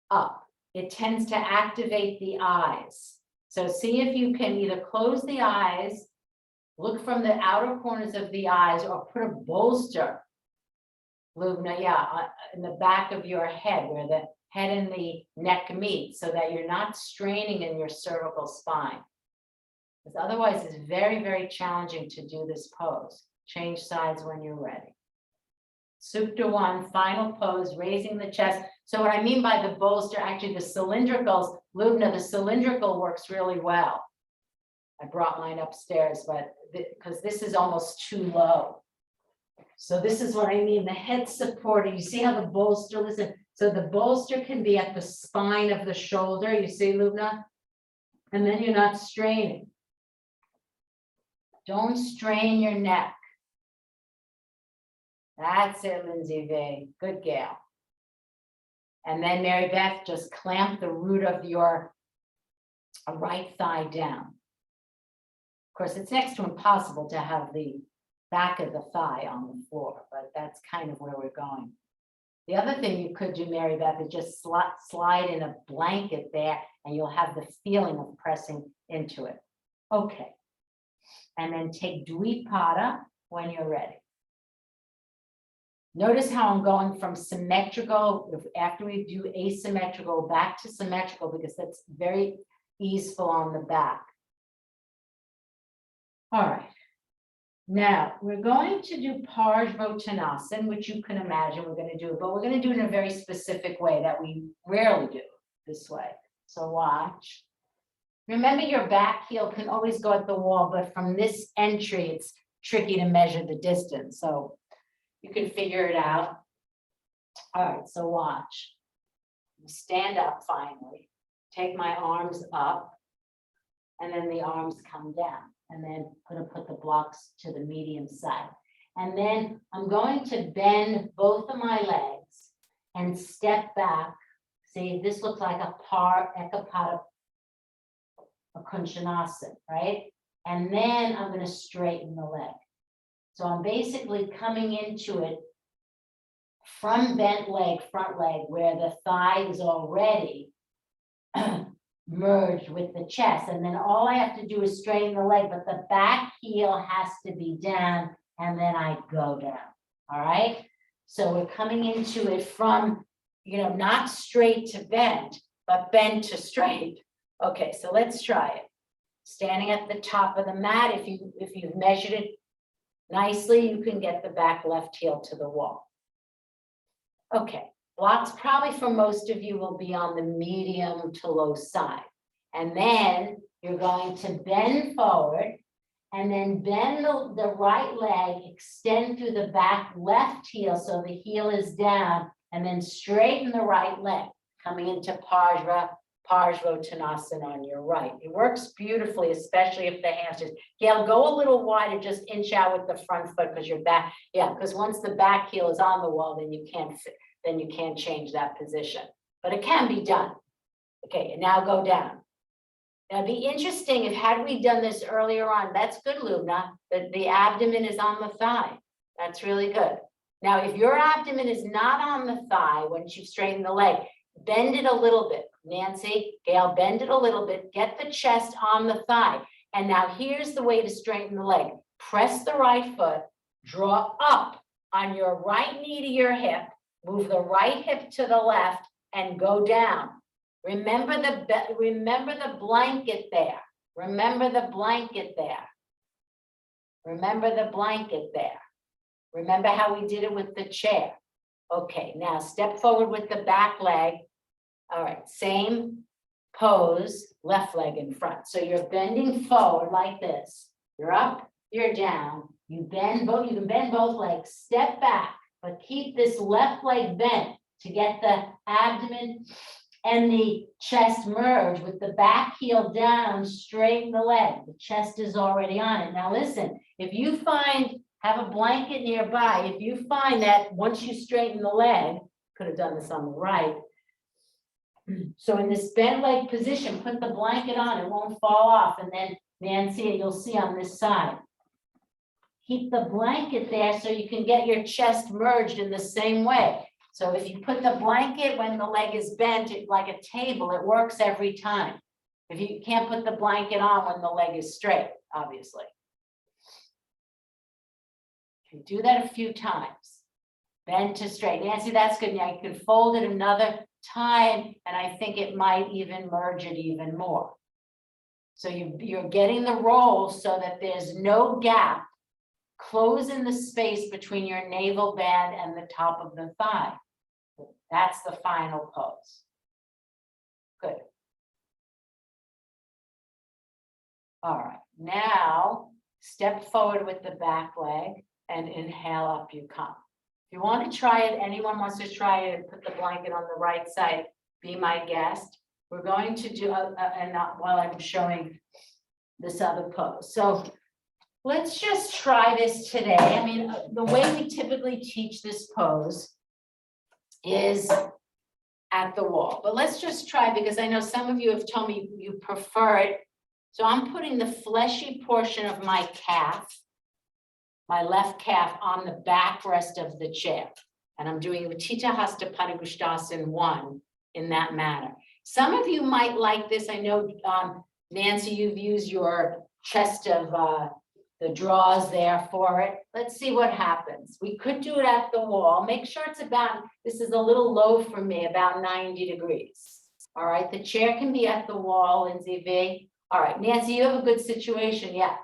up, it tends to activate the eyes. So see if you can either close the eyes, look from the outer corners of the eyes, or put a bolster, Lubna, in the back of your head where the head and the neck meet, so that you're not straining in your cervical spine. Because otherwise it's very, very challenging to do this pose. Change sides when you're ready. Supta 1, final pose, raising the chest. So what I mean by the bolster, actually the cylindricals, Lubna, the cylindrical works really well. I brought mine upstairs, but because this is almost too low. So this is what I mean, the head supporter. You see how the bolster, listen, so the bolster can be at the spine of the shoulder, you see, Lubna? And then you're not straining. Don't strain your neck. That's it, Lindsay V. Good gal. And then Mary Beth, just clamp the root of your right thigh down. Of course, it's next to impossible to have the back of the thigh on the floor, but that's kind of where we're going. The other thing you could do, Mary Beth, is just slide in a blanket there, and you'll have the feeling of pressing into it. Okay. And then take Dvipada when you're ready. Notice how I'm going from symmetrical, after we do asymmetrical, back to symmetrical, because that's very easeful on the back. All right. Now, we're going to do Parsvottanasana, which you can imagine we're going to do, but we're going to do it in a very specific way that we rarely do this way. So watch. Remember, your back heel can always go at the wall, but from this entry, it's tricky to measure the distance. So you can figure it out. All right, so watch. Stand up finally. Take my arms up, and then the arms come down. And then I'm going to put the blocks to the medium side. And then I'm going to bend both of my legs and step back. See, this looks like a Ekapada Kunchanasana, right? And then I'm going to straighten the leg. So I'm basically coming into it from bent leg, front leg, where the thigh is already merged with the chest. And then all I have to do is straighten the leg, but the back heel has to be down, and then I go down. All right. So we're coming into it from, not straight to bend, but bend to straight. Okay, so let's try it. standing at the top of the mat. If you've measured it nicely, you can get the back left heel to the wall. Okay, blocks probably for most of you will be on the medium to low side. And then you're going to bend forward and then bend the right leg, extend through the back left heel so the heel is down, and then straighten the right leg, coming into Parsvottanasana on your right. It works beautifully, especially if the hamstrings. Gail, go a little wider, just inch out with the front foot because your back, yeah, because once the back heel is on the wall, then you can't change that position. But it can be done. Okay, and now go down. Now, it'd be interesting if had we done this earlier on, that's good, Lubna, that the abdomen is on the thigh. That's really good. Now, if your abdomen is not on the thigh, once you've straightened the leg, bend it a little bit. Nancy, Gail, bend it a little bit, get the chest on the thigh. And now here's the way to straighten the leg. Press the right foot, draw up on your right knee to your hip, move the right hip to the left, and go down. Remember the blanket there. Remember the blanket there. Remember the blanket there. Remember how we did it with the chair. Okay, now step forward with the back leg. All right, same pose, left leg in front. So you're bending forward like this. You're up, you're down. You can bend both legs, step back, but keep this left leg bent to get the abdomen and the chest merge with the back heel down, straighten the leg. The chest is already on it. Now listen, if you have a blanket nearby, if you find that once you straighten the leg, could have done this on the right. So in this bent leg position, put the blanket on, it won't fall off. And then Nancy, you'll see on this side. Keep the blanket there so you can get your chest merged in the same way. So if you put the blanket when the leg is bent like a table, it works every time. If you can't put the blanket on when the leg is straight, obviously. You do that a few times. Bend to straight. Nancy, that's good. Now you can fold it another time, and I think it might even merge it even more. So you're getting the roll so that there's no gap. Close in the space between your navel band and the top of the thigh. That's the final pose. Good. All right, now step forward with the back leg and inhale, up you come. If you want to try it, anyone wants to try it and put the blanket on the right side, be my guest. We're going to do, while I'm showing this other pose. So let's just try this today. I mean, the way we typically teach this pose is at the wall, but let's just try, because I know some of you have told me you prefer it. So I'm putting the fleshy portion of my calf, my left calf, on the backrest of the chair. And I'm doing Utthita Hasta Padangusthasana 1 in that manner. Some of you might like this. I know, Nancy, you've used your chest of the draws there for it. Let's see what happens. We could do it at the wall. Make sure it's about, this is a little low for me, about 90 degrees. All right, the chair can be at the wall, Lindsay V. All right, Nancy, you have a good situation. Yeah,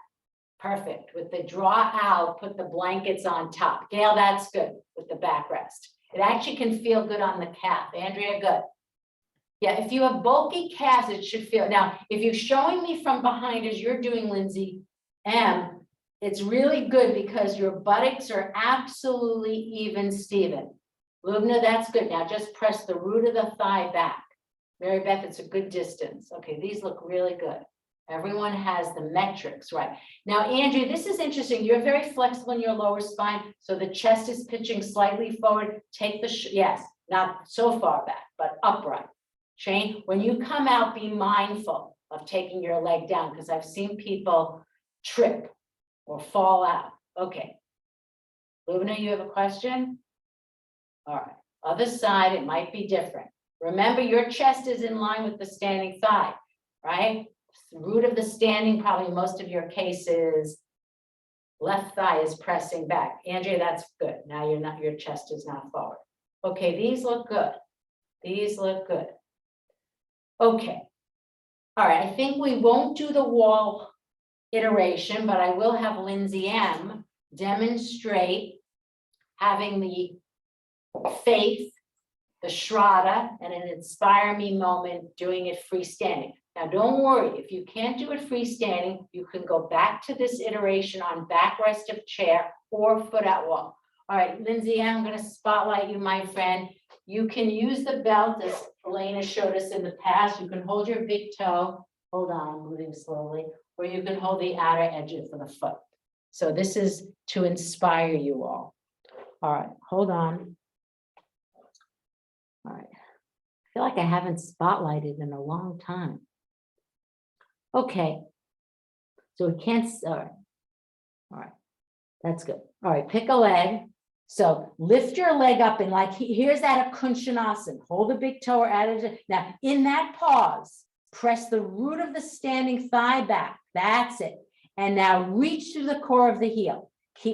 perfect. With the draw out, put the blankets on top. Gail, that's good with the backrest. It actually can feel good on the calf. Andrea, good. Yeah, if you have bulky calves, it should feel. Now, if you're showing me from behind as you're doing, Lindsay M, it's really good because your buttocks are absolutely even, Steven. Lubna, that's good. Now just press the root of the thigh back. Mary Beth, it's a good distance. Okay, these look really good. Everyone has the metrics, right? Now, Andrea, this is interesting. You're very flexible in your lower spine, so the chest is pitching slightly forward. Take the, yes, not so far back, but upright. Shane, when you come out, be mindful of taking your leg down, because I've seen people trip or fall out. Okay. Lubna, you have a question? All right. Other side, it might be different. Remember, your chest is in line with the standing thigh, right? The root of the standing, probably most of your cases, left thigh is pressing back. Andrea, that's good. Now you're not, your chest is not forward. Okay, these look good. These look good. Okay. All right, I think we won't do the wall iteration, but I will have Lindsay M demonstrate having the faith, the Shraddha, and an inspire me moment doing it freestanding. Now, don't worry, if you can't do it freestanding, you can go back to this iteration on backrest of chair or foot out wall. All right, Lindsay, I'm gonna spotlight you, my friend. You can use the belt as Elena showed us in the past. You can hold your big toe, hold on, moving slowly, or you can hold the outer edges of the foot. So this is to inspire you all. All right, hold on. All right, I feel like I haven't spotlighted in a long time. Okay, so we can't, all right, that's good. All right, pick a leg. So lift your leg up and like, here's that Akunshanasana. Hold the big toe or add it. Now, in that pause, press the root of the standing thigh back. That's it. And now reach through the core of the heel.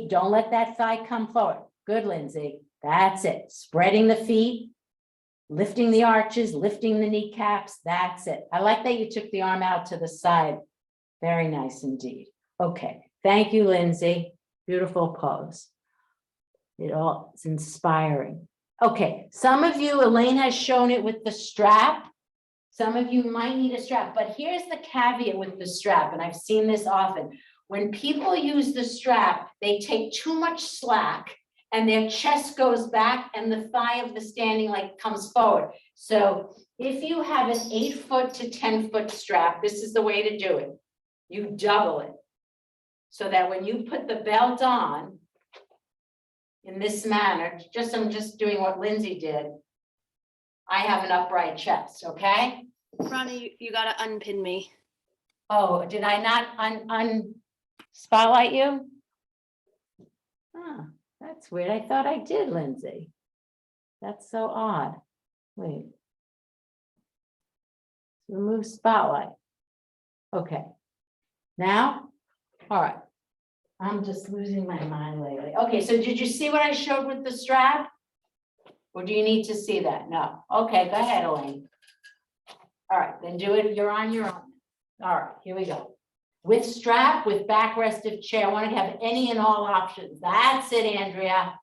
Don't let that thigh come forward. Good, Lindsay. That's it. Spreading the feet, lifting the arches, lifting the kneecaps. That's it. I like that you took the arm out to the side. Very nice indeed. Okay. Thank you, Lindsay. Beautiful pose. It's inspiring. Okay. Some of you, Elaine has shown it with the strap. Some of you might need a strap, but here's the caveat with the strap, and I've seen this often. When people use the strap, they take too much slack and their chest goes back and the thigh of the standing leg comes forward. So if you have an 8-foot to 10-foot strap, this is the way to do it. You double it so that when you put the belt on in this manner, I'm just doing what Lindsay did. I have an upright chest, okay? Ronnie, you gotta unpin me. Oh, did I not spotlight you? Ah, that's weird. I thought I did, Lindsay. That's so odd. Wait. Remove spotlight. Okay. Now, all right. I'm just losing my mind lately. Okay, so did you see what I showed with the strap? Or do you need to see that? No. Okay, go ahead, Elaine. All right, then do it. You're on your own. All right, here we go. With strap, with backrest of chair. I want to have any and all options. That's it, Andrea.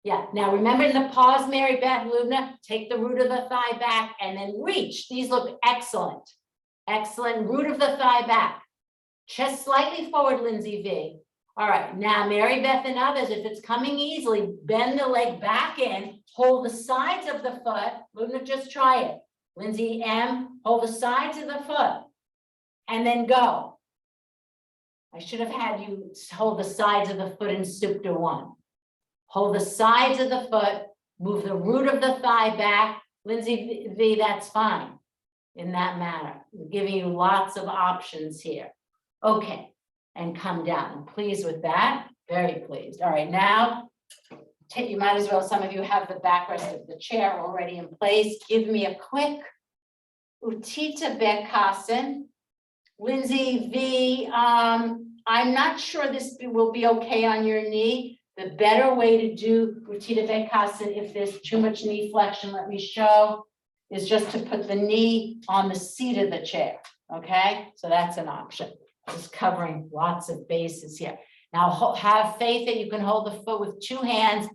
Yeah, now remember in the pause, Mary Beth, Lubna, take the root of the thigh back and then reach. These look excellent. Excellent. Root of the thigh back. Chest slightly forward, Lindsay V. All right, now Mary Beth and others, if it's coming easily, bend the leg back in, hold the sides of the foot. Luna, just try it. Lindsay M, hold the sides of the foot and then go. I should have had you hold the sides of the foot in Supta 1. Hold the sides of the foot, move the root of the thigh back. Lindsay V, that's fine in that manner. We're giving you lots of options here. Okay. And come down. I'm pleased with that. Very pleased. All right, now you might as well, some of you have the backrest of the chair already in place. Give me a quick Utthita Baddhasana. Lindsay V, I'm not sure this will be okay on your knee. The better way to do Utthita Baddhasana, if there's too much knee flexion, let me show, is just to put the knee on the seat of the chair. Okay, so that's an option. Just covering lots of bases here. Now have faith that you can hold the foot with 2 hands.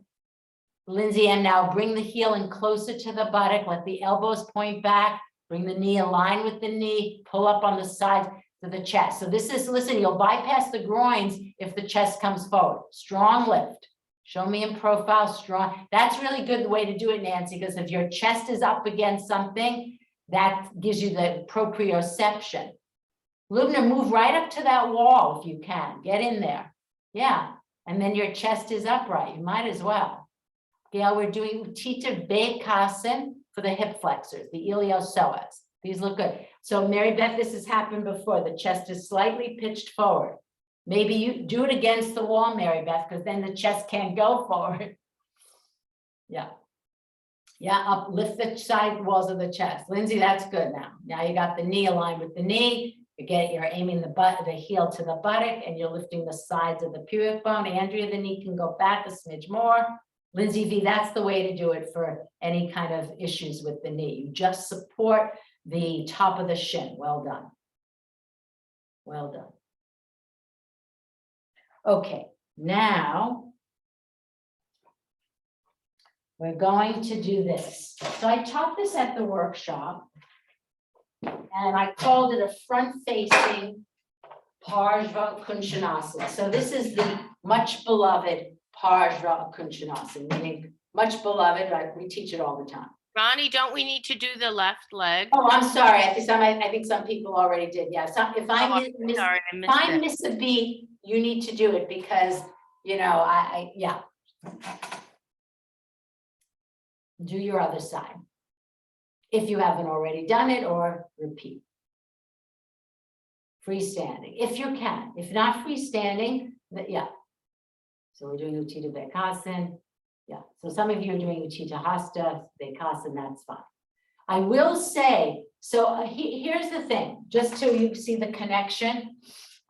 Lindsay, and now bring the heel in closer to the buttock. Let the elbows point back. Bring the knee in line with the knee. Pull up on the sides to the chest. So this is, listen, you'll bypass the groins if the chest comes forward. Strong lift. Show me in profile, strong. That's really good the way to do it, Nancy, because if your chest is up against something, that gives you the proprioception. Lubna, move right up to that wall if you can. Get in there. Yeah. And then your chest is upright. You might as well. Gail, we're doing Utthita Baddhasana for the hip flexors, the iliopsoas. These look good. So Mary Beth, this has happened before. The chest is slightly pitched forward. Maybe you do it against the wall, Mary Beth, because then the chest can't go forward. Yeah. Yeah, up, lift the side walls of the chest. Lindsay, that's good now. Now you got the knee aligned with the knee. You're aiming the heel to the buttock and you're lifting the sides of the pubic bone. Andrea, the knee can go back a smidge more. Lindsay V, that's the way to do it for any kind of issues with the knee. You just support the top of the shin. Well done. Well done. Okay, now we're going to do this. So I taught this at the workshop, and I called it a front-facing Parsva Kunshanasana. So this is the much beloved Parsva Kunshanasana, meaning much beloved, right? We teach it all the time. Ronnie, don't we need to do the left leg? Oh, I'm sorry. I think some people already did. Yeah, so if Oh, I I'm miss, sorry, I if missed I it. miss a beat, you need to do it because, you know, yeah. Do your other side. If you haven't already done it, or repeat. Freestanding, if you can. If not freestanding, yeah. So we're doing Utthita Bekasana. Yeah, so some of you are doing Utthita Hasta, Bekasana, that's fine. I will say, so here's the thing, just so you see the connection.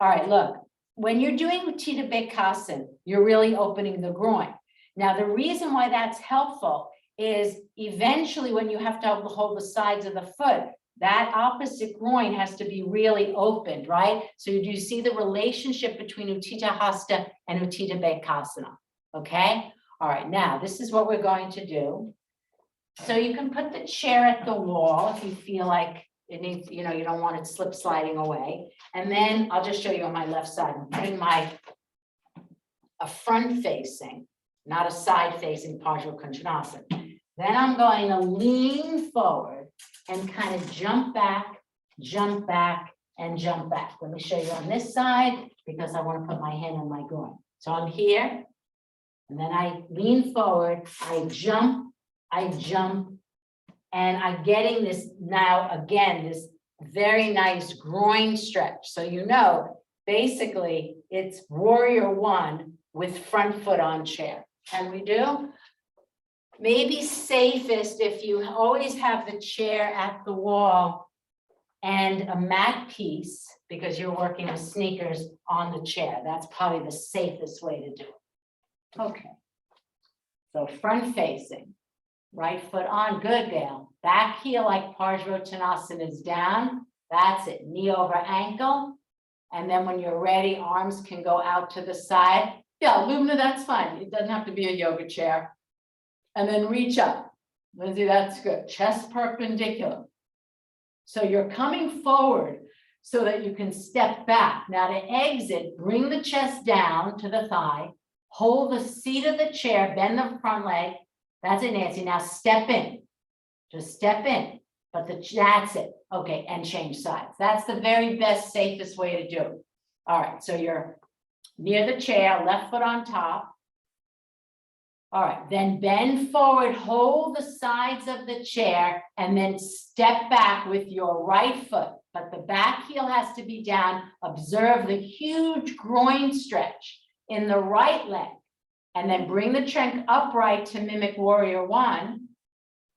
All right, look, when you're doing Utthita Bekasana, you're really opening the groin. Now, the reason why that's helpful is eventually when you have to hold the sides of the foot, that opposite groin has to be really opened, right? So you do see the relationship between Utthita Hasta and Utthita Bekasana, okay? All right, now this is what we're going to do. So you can put the chair at the wall if you feel like it needs, you know, you don't want it slip sliding away. And then I'll just show you on my left side. I'm putting a front facing, not a side facing Parsva Kunshanasana. Then I'm going to lean forward and kind of jump back, and jump back. Let me show you on this side because I want to put my hand on my groin. So I'm here, and then I lean forward, I jump, and I'm getting this now, again, this very nice groin stretch. So you know, basically it's warrior one with front foot on chair. Can we do? Maybe safest if you always have the chair at the wall and a mat piece, because you're working with sneakers on the chair. That's probably the safest way to do it. Okay. So front facing, right foot on, good, Gail. Back heel like Parsvottanasana is down. That's it, knee over ankle. And then when you're ready, arms can go out to the side. Yeah, Lumina, that's fine. It doesn't have to be a yoga chair. And then reach up. Lindsay, that's good. Chest perpendicular. So you're coming forward so that you can step back. Now to exit, bring the chest down to the thigh, hold the seat of the chair, bend the front leg. That's it, Nancy. Now step in. Just step in. But that's it. Okay, and change sides. That's the very best, safest way to do it. All right, so you're near the chair, left foot on top. All right, then bend forward, hold the sides of the chair, and then step back with your right foot. But the back heel has to be down. Observe the huge groin stretch in the right leg. And then bring the trunk upright to mimic warrior one.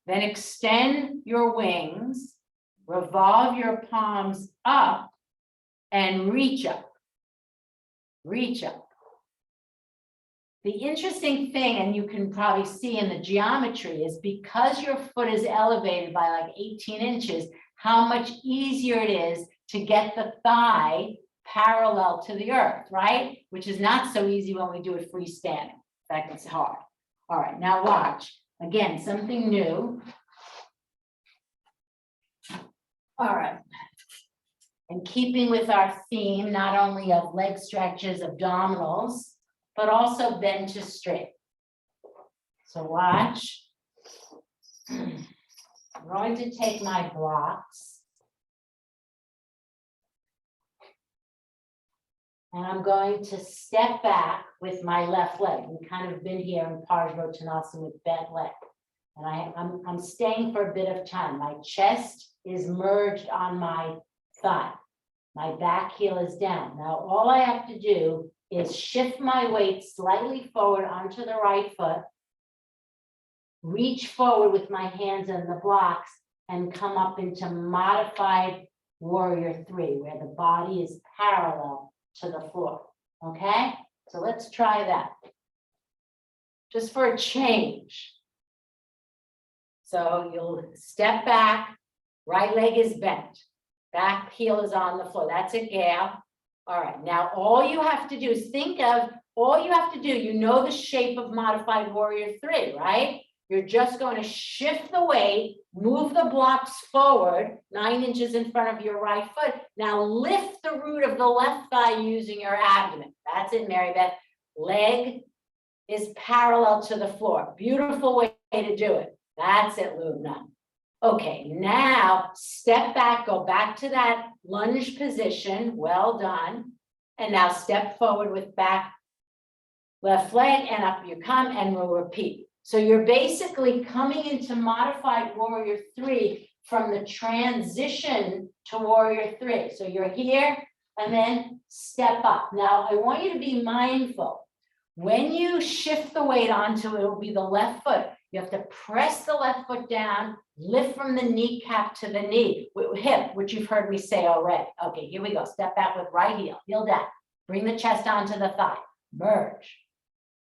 Then extend your wings, revolve your palms up, and reach up. Reach up. The interesting thing, and you can probably see in the geometry, is because your foot is elevated by like 18 inches, how much easier it is to get the thigh parallel to the earth, right? Which is not so easy when we do it freestanding. In fact, it's hard. All right, now watch. Again, something new. All right. And keeping with our theme, not only of leg stretches, abdominals, but also bend to straight. So watch. I'm going to take my blocks. And I'm going to step back with my left leg. We kind of been here in Parsvottanasana with bent leg. And I'm staying for a bit of time. My chest is merged on my thigh. My back heel is down. Now, all I have to do is shift my weight slightly forward onto the right foot, reach forward with my hands on the blocks, and come up into modified warrior three, where the body is parallel to the floor. Okay, so let's try that. Just for a change. So you'll step back Right leg is bent. Back heel is on the floor. That's it, Gail. All right, now all you have to do is think of, all you have to do, you know the shape of modified warrior 3, right? You're just going to shift the weight, move the blocks forward 9 inches in front of your right foot. Now lift the root of the left thigh using your abdomen. That's it, Mary Beth. Leg is parallel to the floor. Beautiful way to do it. That's it, Lubna. Okay, now step back, go back to that lunge position. Well done. And now step forward with back left leg and up you come, and we'll repeat. So you're basically coming into modified warrior 3 from the transition to warrior 3. So you're here and then step up. Now I want you to be mindful. When you shift the weight onto it, will be the left foot. You have to press the left foot down, lift from the kneecap to the knee, hip, which you've heard me say already. Okay, here we go. Step back with right heel down. Bring the chest onto the thigh, merge.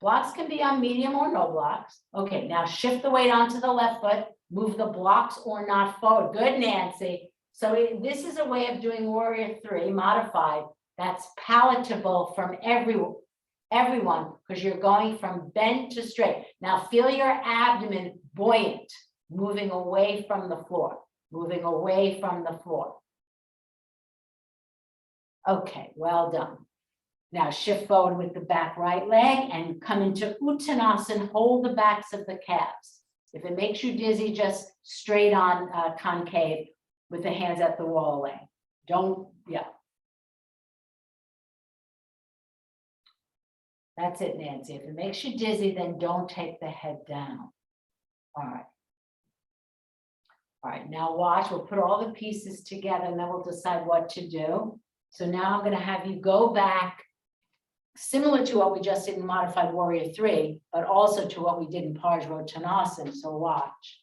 Blocks can be on medium or no blocks. Okay, now shift the weight onto the left foot, move the blocks or not forward. Good, Nancy. So this is a way of doing warrior 3 modified that's palatable from everyone, because you're going from bent to straight. Now feel your abdomen buoyant, moving away from the floor, moving away from the floor. Okay, well done. Now shift forward with the back right leg and come into Uttanasana, hold the backs of the calves. If it makes you dizzy, just straight on concave with the hands at the wall leg. Don't, yeah. That's it, Nancy. If it makes you dizzy, then don't take the head down. All right. All right, now watch, we'll put all the pieces together and then we'll decide what to do. So now I'm going to have you go back similar to what we just did in modified warrior 3, but also to what we did in Parsvottanasana. So watch.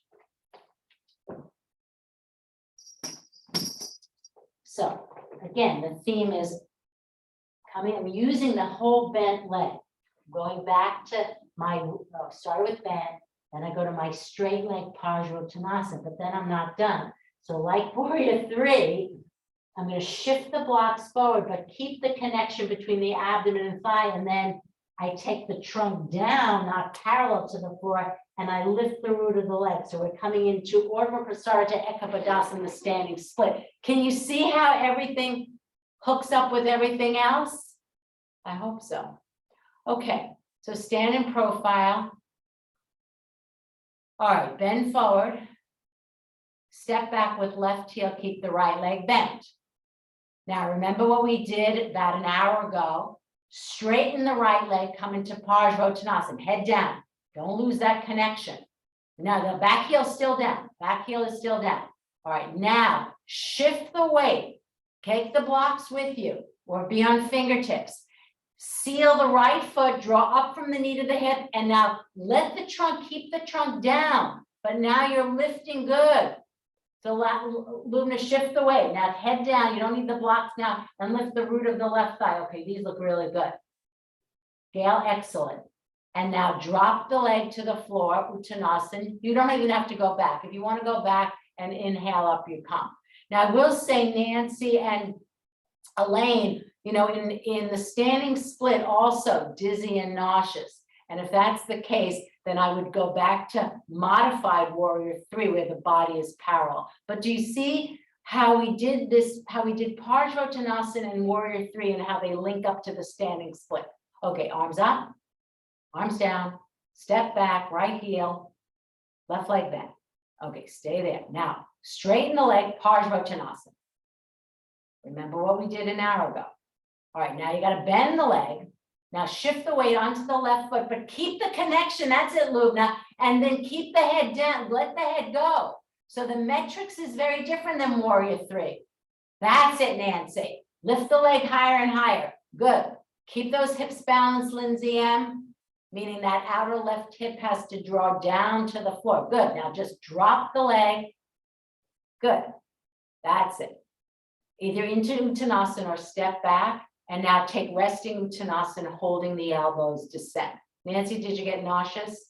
So again, the theme is coming, I'm using the whole bent leg, going back to my, start with bent, then I go to my straight leg Parsvottanasana, but then I'm not done. So like warrior 3, I'm going to shift the blocks forward, but keep the connection between the abdomen and thigh. And then I take the trunk down, not parallel to the floor, and I lift the root of the leg. So we're coming into Urdhva Prasarita Ekabhadasana, the standing split. Can you see how everything hooks up with everything else? I hope so. Okay, so stand in profile. All right, bend forward. Step back with left heel, keep the right leg bent. Now, remember what we did about an hour ago. Straighten the right leg, come into Parsvottanasana, head down. Don't lose that connection. Now, the back heel is still down. Back heel is still down. All right, now, shift the weight. Take the blocks with you or be on fingertips. Seal the right foot, draw up from the knee to the hip, and now let the trunk, keep the trunk down. But now you're lifting good. So Lubna, shift the weight. Now head down. You don't need the blocks now. And lift the root of the left thigh. Okay, these look really good. Gail, excellent. And now drop the leg to the floor, Uttanasana. You don't even have to go back. If you want to go back and inhale up, you come. Now I will say, Nancy and Elaine, you know, in the standing split also dizzy and nauseous. And if that's the case, then I would go back to modified warrior 3 where the body is parallel. But do you see how we did this, how we did Parsvottanasana and warrior 3 and how they link up to the standing split? Okay, arms up, arms down, step back, right heel, left leg bent. Okay, stay there. Now, straighten the leg, Parsvottanasana. Remember what we did an hour ago. All right, now you got to bend the leg. Now shift the weight onto the left foot, but keep the connection. That's it, Lubna. And then keep the head down. Let the head go. So the metrics is very different than warrior 3. That's it, Nancy. Lift the leg higher and higher. Good. Keep those hips balanced, Lindsay M. Meaning that outer left hip has to draw down to the floor. Good. Now just drop the leg. Good. That's it. Either into Uttanasana or step back. And now take resting Uttanasana, holding the elbows, descend. Nancy, did you get nauseous?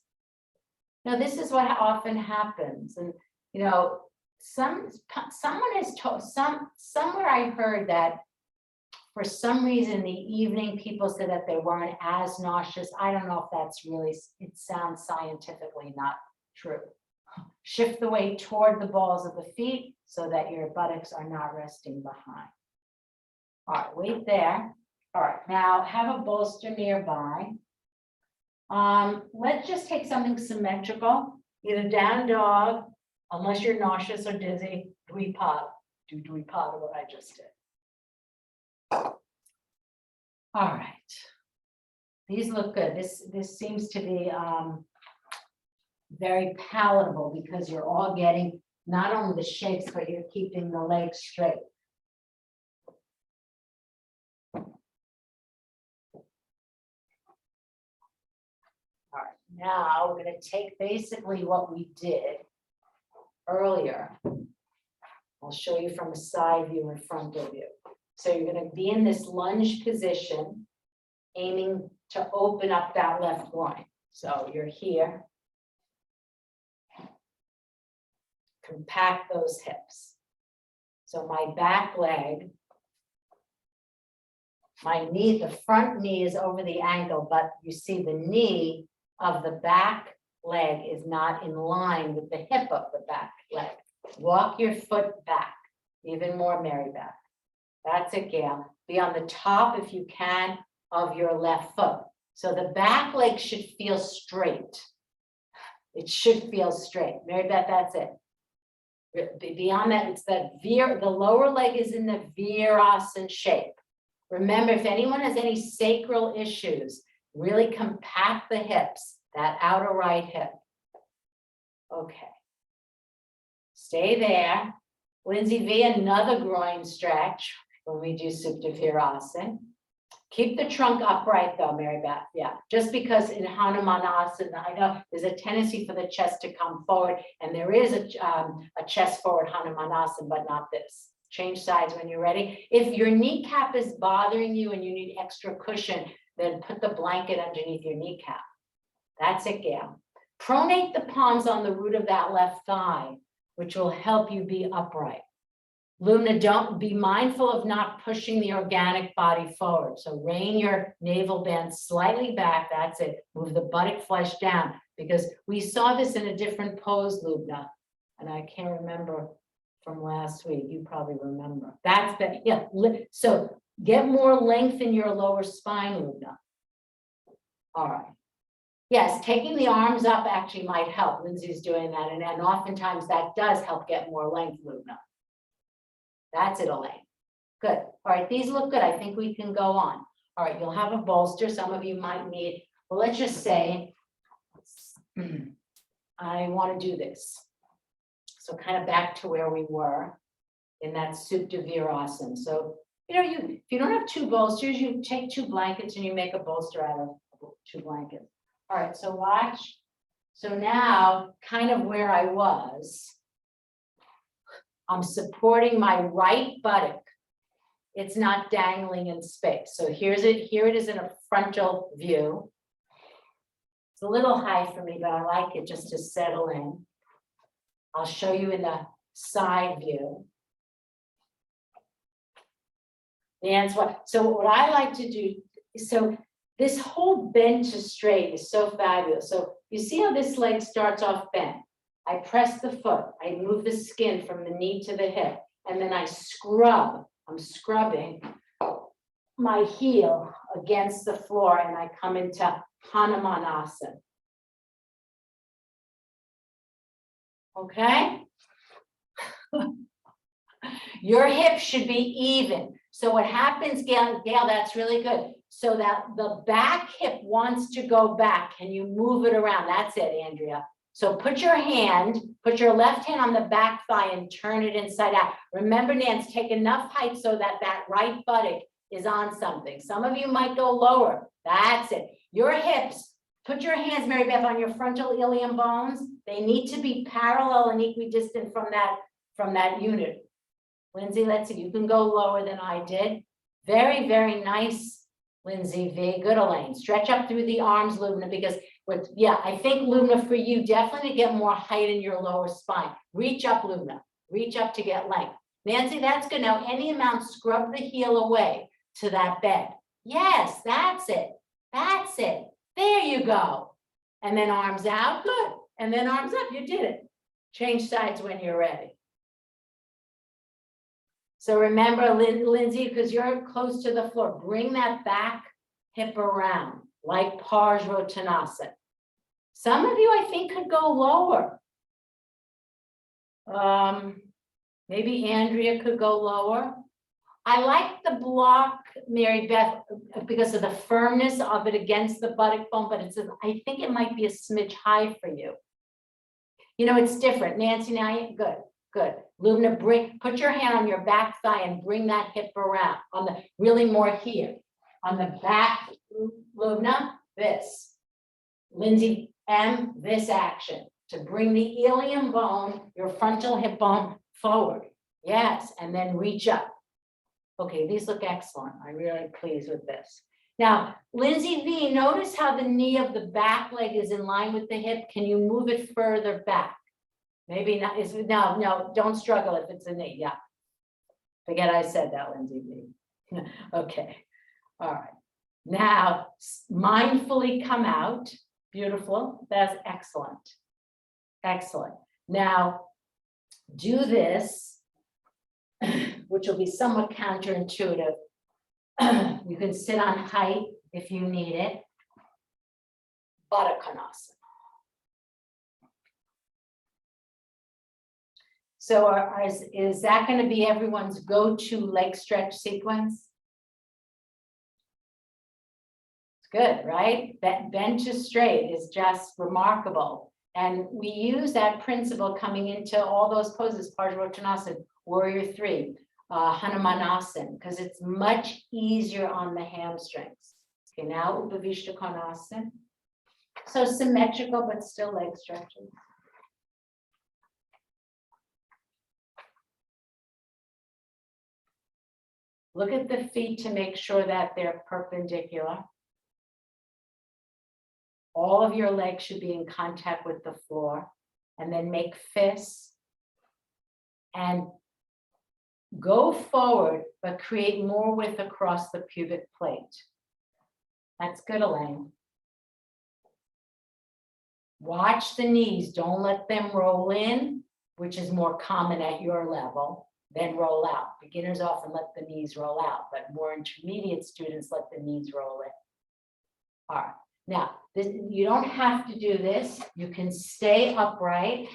No, this is what often happens. And, you know, someone has told, somewhere I heard that for some reason in the evening, people said that they weren't as nauseous. I don't know if that's really, it sounds scientifically not true. Shift the weight toward the balls of the feet so that your buttocks are not resting behind. All right, wait there. All right, now have a bolster nearby. Let's just take something symmetrical, either down dog, unless you're nauseous or dizzy, Dvipad. Do Dvipad, what I just did. All right. These look good. This seems to be very palatable because you're all getting not only the shakes, but you're keeping the legs straight. All right, now we're going to take basically what we did earlier. I'll show you from a side view and frontal view. So you're going to be in this lunge position, aiming to open up that left groin. So you're here. Compact those hips. So my back leg, my knee, the front knee is over the ankle, but you see the knee of the back leg is not in line with the hip of the back leg. Walk your foot back, even more, Mary Beth. That's it, Gail. Be on the top, if you can, of your left foot. So the back leg should feel straight. It should feel straight. Mary Beth, that's it. Beyond that, it's that the lower leg is in the Virasana shape. Remember, if anyone has any sacral issues, really compact the hips, that outer right hip. Okay. Stay there. Lindsay V, another groin stretch when we do Supta Virasana. Keep the trunk upright though, Mary Beth. Yeah, just because in Hanumanasana, I know there's a tendency for the chest to come forward, and there is a chest forward Hanumanasana, but not this. Change sides when you're ready. If your kneecap is bothering you and you need extra cushion, then put the blanket underneath your kneecap. That's it, Gail. Pronate the palms on the root of that left thigh, which will help you be upright. Lumna, don't be mindful of not pushing the organic body forward. So rein your navel band slightly back. That's it. Move the buttock flesh down, because we saw this in a different pose, Lumna. And I can't remember from last week. You probably remember. That's the, yeah. So get more length in your lower spine, Lumna. All right. Yes, taking the arms up actually might help. Lindsay's doing that. And oftentimes that does help get more length, Lumna. That's it, Elaine. Good. All right, these look good. I think we can go on. All right, you'll have a bolster. Some of you might need, well, let's just say, I want to do this. So kind of back to where we were in that Supta Virasana. So, you know, if you don't have two bolsters, you take two blankets and you make a bolster out of two blankets. All right, so watch. So now, kind of where I was, I'm supporting my right buttock. It's not dangling in space. So here it is in a frontal view. It's a little high for me, but I like it just to settle in. I'll show you in the side view. And so what I like to do, so this whole bend to straight is so fabulous. So you see how this leg starts off bent. I press the foot, I move the skin from the knee to the hip, and then I scrub. I'm scrubbing my heel against the floor, and I come into Hanumanasana. Okay? Your hip should be even. So what happens, Gail, that's really good. So that the back hip wants to go back. Can you move it around? That's it, Andrea. So put your left hand on the back thigh and turn it inside out. Remember, Nance, take enough height so that that right buttock is on something. Some of you might go lower. That's it. Your hips, put your hands, Mary Beth, on your frontal ilium bones. They need to be parallel and equidistant from that unit. Lindsay, let's see, you can go lower than I did. Very, very nice, Lindsay V. Good, Elaine. Stretch up through the arms, Lumna, because I think, Lumna, for you, definitely to get more height in your lower spine. Reach up, Lumna. reach up to get length. Nancy, that's good. Now, any amount, scrub the heel away to that bend. Yes, that's it. That's it. There you go. And then arms out, good. And then arms up, you did it. Change sides when you're ready. So remember, Lindsay, because you're close to the floor, bring that back hip around, like Parsvottanasana. Some of you, I think, could go lower. Maybe Andrea could go lower. I like the block, Mary Beth, because of the firmness of it against the buttock bone, but I think it might be a smidge high for you. You know, it's different. Nancy, now you good, good. Lubna, put your hand on your back thigh and bring that hip around on the really more here. On the back, Lubna, this. Lindsay, M, this action to bring the ilium bone, your frontal hip bone forward. Yes, and then reach up. Okay, these look excellent. I'm really pleased with this. Now, Lindsay V, notice how the knee of the back leg is in line with the hip. Can you move it further back? Maybe not. No, don't struggle if it's a knee. Yeah. Forget I said that, Lindsay V. Okay. All right. Now, mindfully come out. Beautiful. That's excellent. Excellent. Now, do this, which will be somewhat counterintuitive. You can sit on height if you need it. Baddha Konasana. So is that going to be everyone's go-to leg stretch sequence? It's good, right? That bend to straight is just remarkable. And we use that principle coming into all those poses, Parsvottanasana, Warrior Three, Hanumanasana, because it's much easier on the hamstrings. Okay, now Upavishta Konasana. So symmetrical, but still leg stretching. Look at the feet to make sure that they're perpendicular. All of your legs should be in contact with the floor, and then make fists and go forward, but create more width across the pubic plate. That's good, Elaine. Watch the knees. Don't let them roll in, which is more common at your level, then roll out. Beginners often let the knees roll out, but more intermediate students let the knees roll in. All right. Now, you don't have to do this. You can stay upright,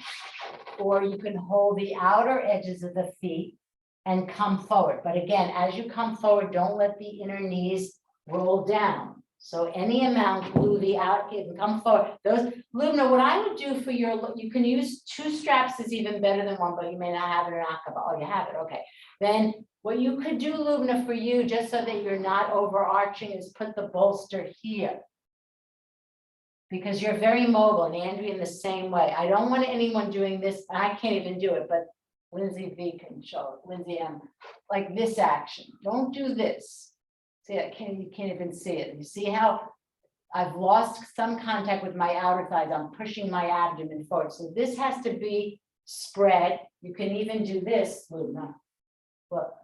or you can hold the outer edges of the feet and come forward. But again, as you come forward, don't let the inner knees roll down. So any amount, glue the out, and come forward. Those, Lubna, what I would do for your, you can use 2 straps is even better than 1, but you may not have it in Aqaba. Oh, you have it, okay. Then what you could do, Lubna, for you, just so that you're not overarching, is put the bolster here. Because you're very mobile, and Andrea in the same way. I don't want anyone doing this, and I can't even do it, but Lindsay V can show it. Lindsay M, like this action. Don't do this. See, you can't even see it. You see how I've lost some contact with my outer thighs. I'm pushing my abdomen forward. So this has to be spread. You can even do this, Lubna. Look.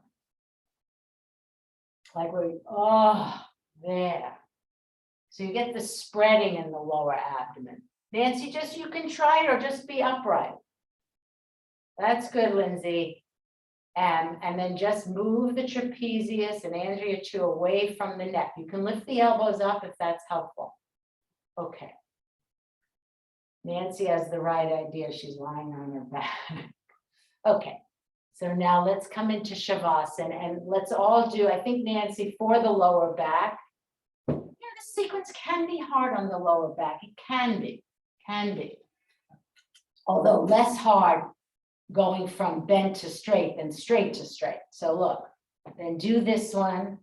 Like we're, oh, there. So you get the spreading in the lower abdomen. Nancy, you can try it or just be upright. That's good, Lindsay. And then just move the trapezius and Andrea too away from the neck. You can lift the elbows up if that's helpful. Okay. Nancy has the right idea. She's lying on her back. Okay. So now let's come into Shavasana and let's all do, I think, Nancy, for the lower back. This sequence can be hard on the lower back. It can be. Although less hard going from bent to straight than straight to straight. So look, then do this one,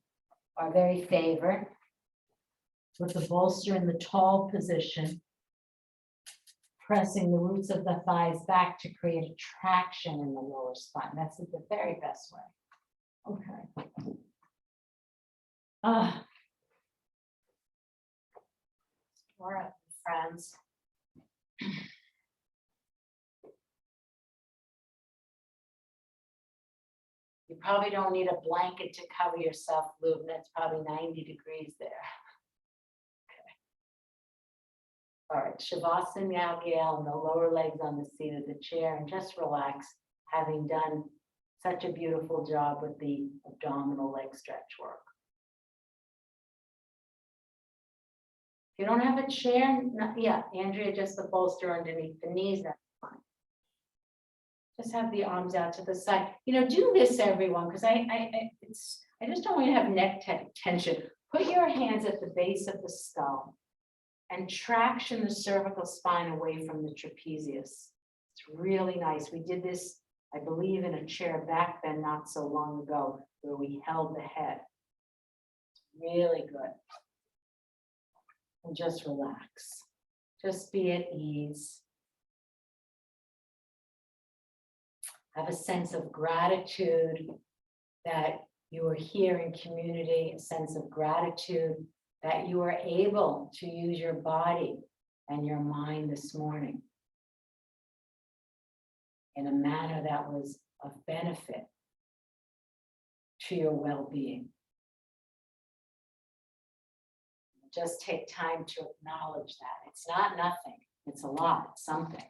our very favorite, with the bolster in the tall position, pressing the roots of the thighs back to create a traction in the lower spine. That's the very best way. Okay. All right, friends. probably don't need a blanket to cover yourself, Lubna. It's probably 90 degrees there. All right, Shavasana now, Gail, and the lower legs on the seat of the chair, and just relax, having done such a beautiful job with the abdominal leg stretch work. If you don't have a chair, yeah, Andrea, just the bolster underneath the knees, that's fine. Just have the arms out to the side. You know, do this, everyone, because I just don't want you to have neck tension. Put your hands at the base of the skull and traction the cervical spine away from the trapezius. It's really nice. We did this, I believe, in a chair back bend not so long ago, where we held the head. Really good. And just relax. Just be at ease. Have a sense of gratitude that you are here in community, a sense of gratitude that you are able to use your body and your mind this morning in a manner that was of benefit to your well-being. Just take time to acknowledge that. It's not nothing, it's a lot, it's something.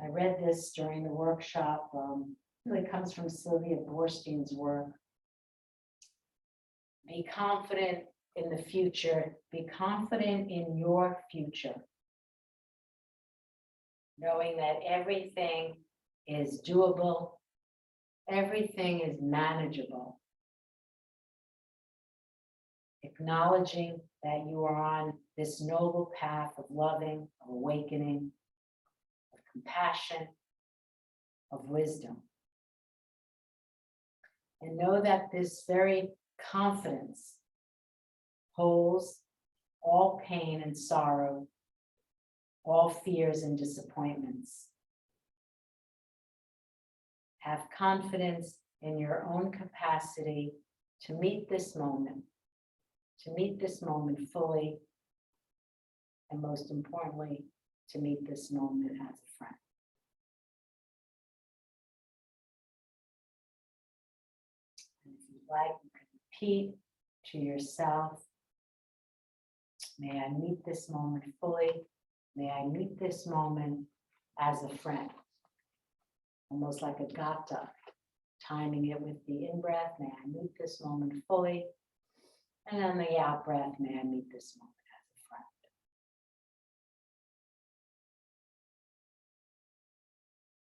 I read this during the workshop. Really comes from Sylvia Borstein's work. Be confident in the future. Be confident in your future. Knowing that everything is doable, everything is manageable. Acknowledging that you are on this noble path of loving, of awakening, of compassion, of wisdom. And know that this very confidence holds all pain and sorrow, all fears and disappointments. Have confidence in your own capacity to meet this moment fully, and most importantly, to meet this moment as a friend. And if you'd like, you can repeat to yourself, may I meet this moment fully. May I meet this moment as a friend. Almost like a gata, timing it with the in-breath, may I meet this moment fully. And then the out-breath, may I meet this moment as a friend.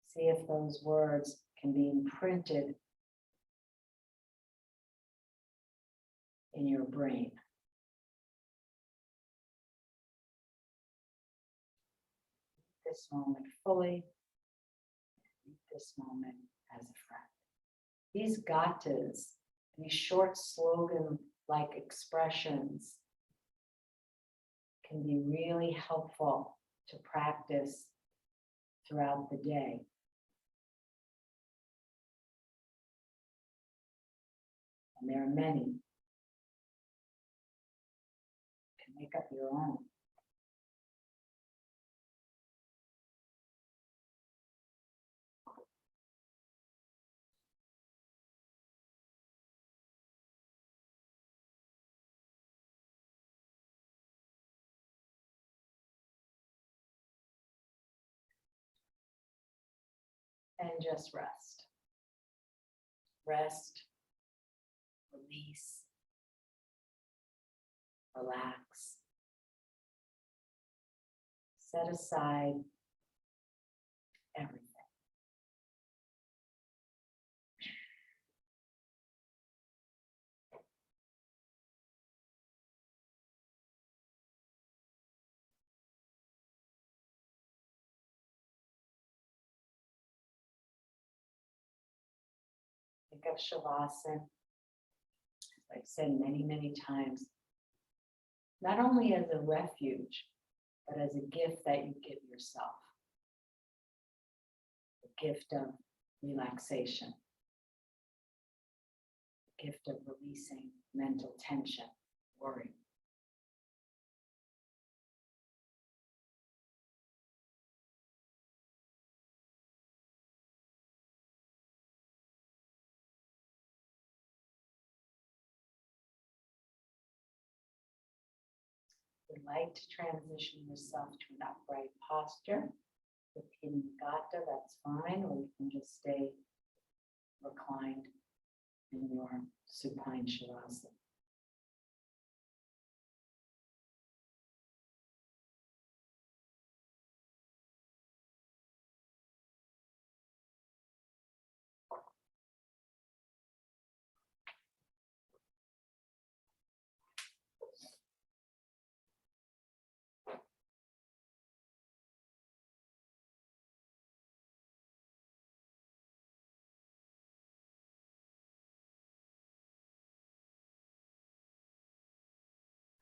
See if those words can be imprinted in your brain. This moment fully, meet this moment as a friend. These gatas, these short slogan-like expressions, can be really helpful to practice throughout the day. And there are many. You can make up your own. And just rest. Rest, release, relax. Set aside everything. Think of Shavasana, as I've said many, many times, not only as a refuge, but as a gift that you give yourself. The gift of relaxation. gift of releasing mental tension, worry. Would like to transition yourself to an upright posture. With Pinnagata, that's fine, or you can just stay reclined in your supine Shavasana.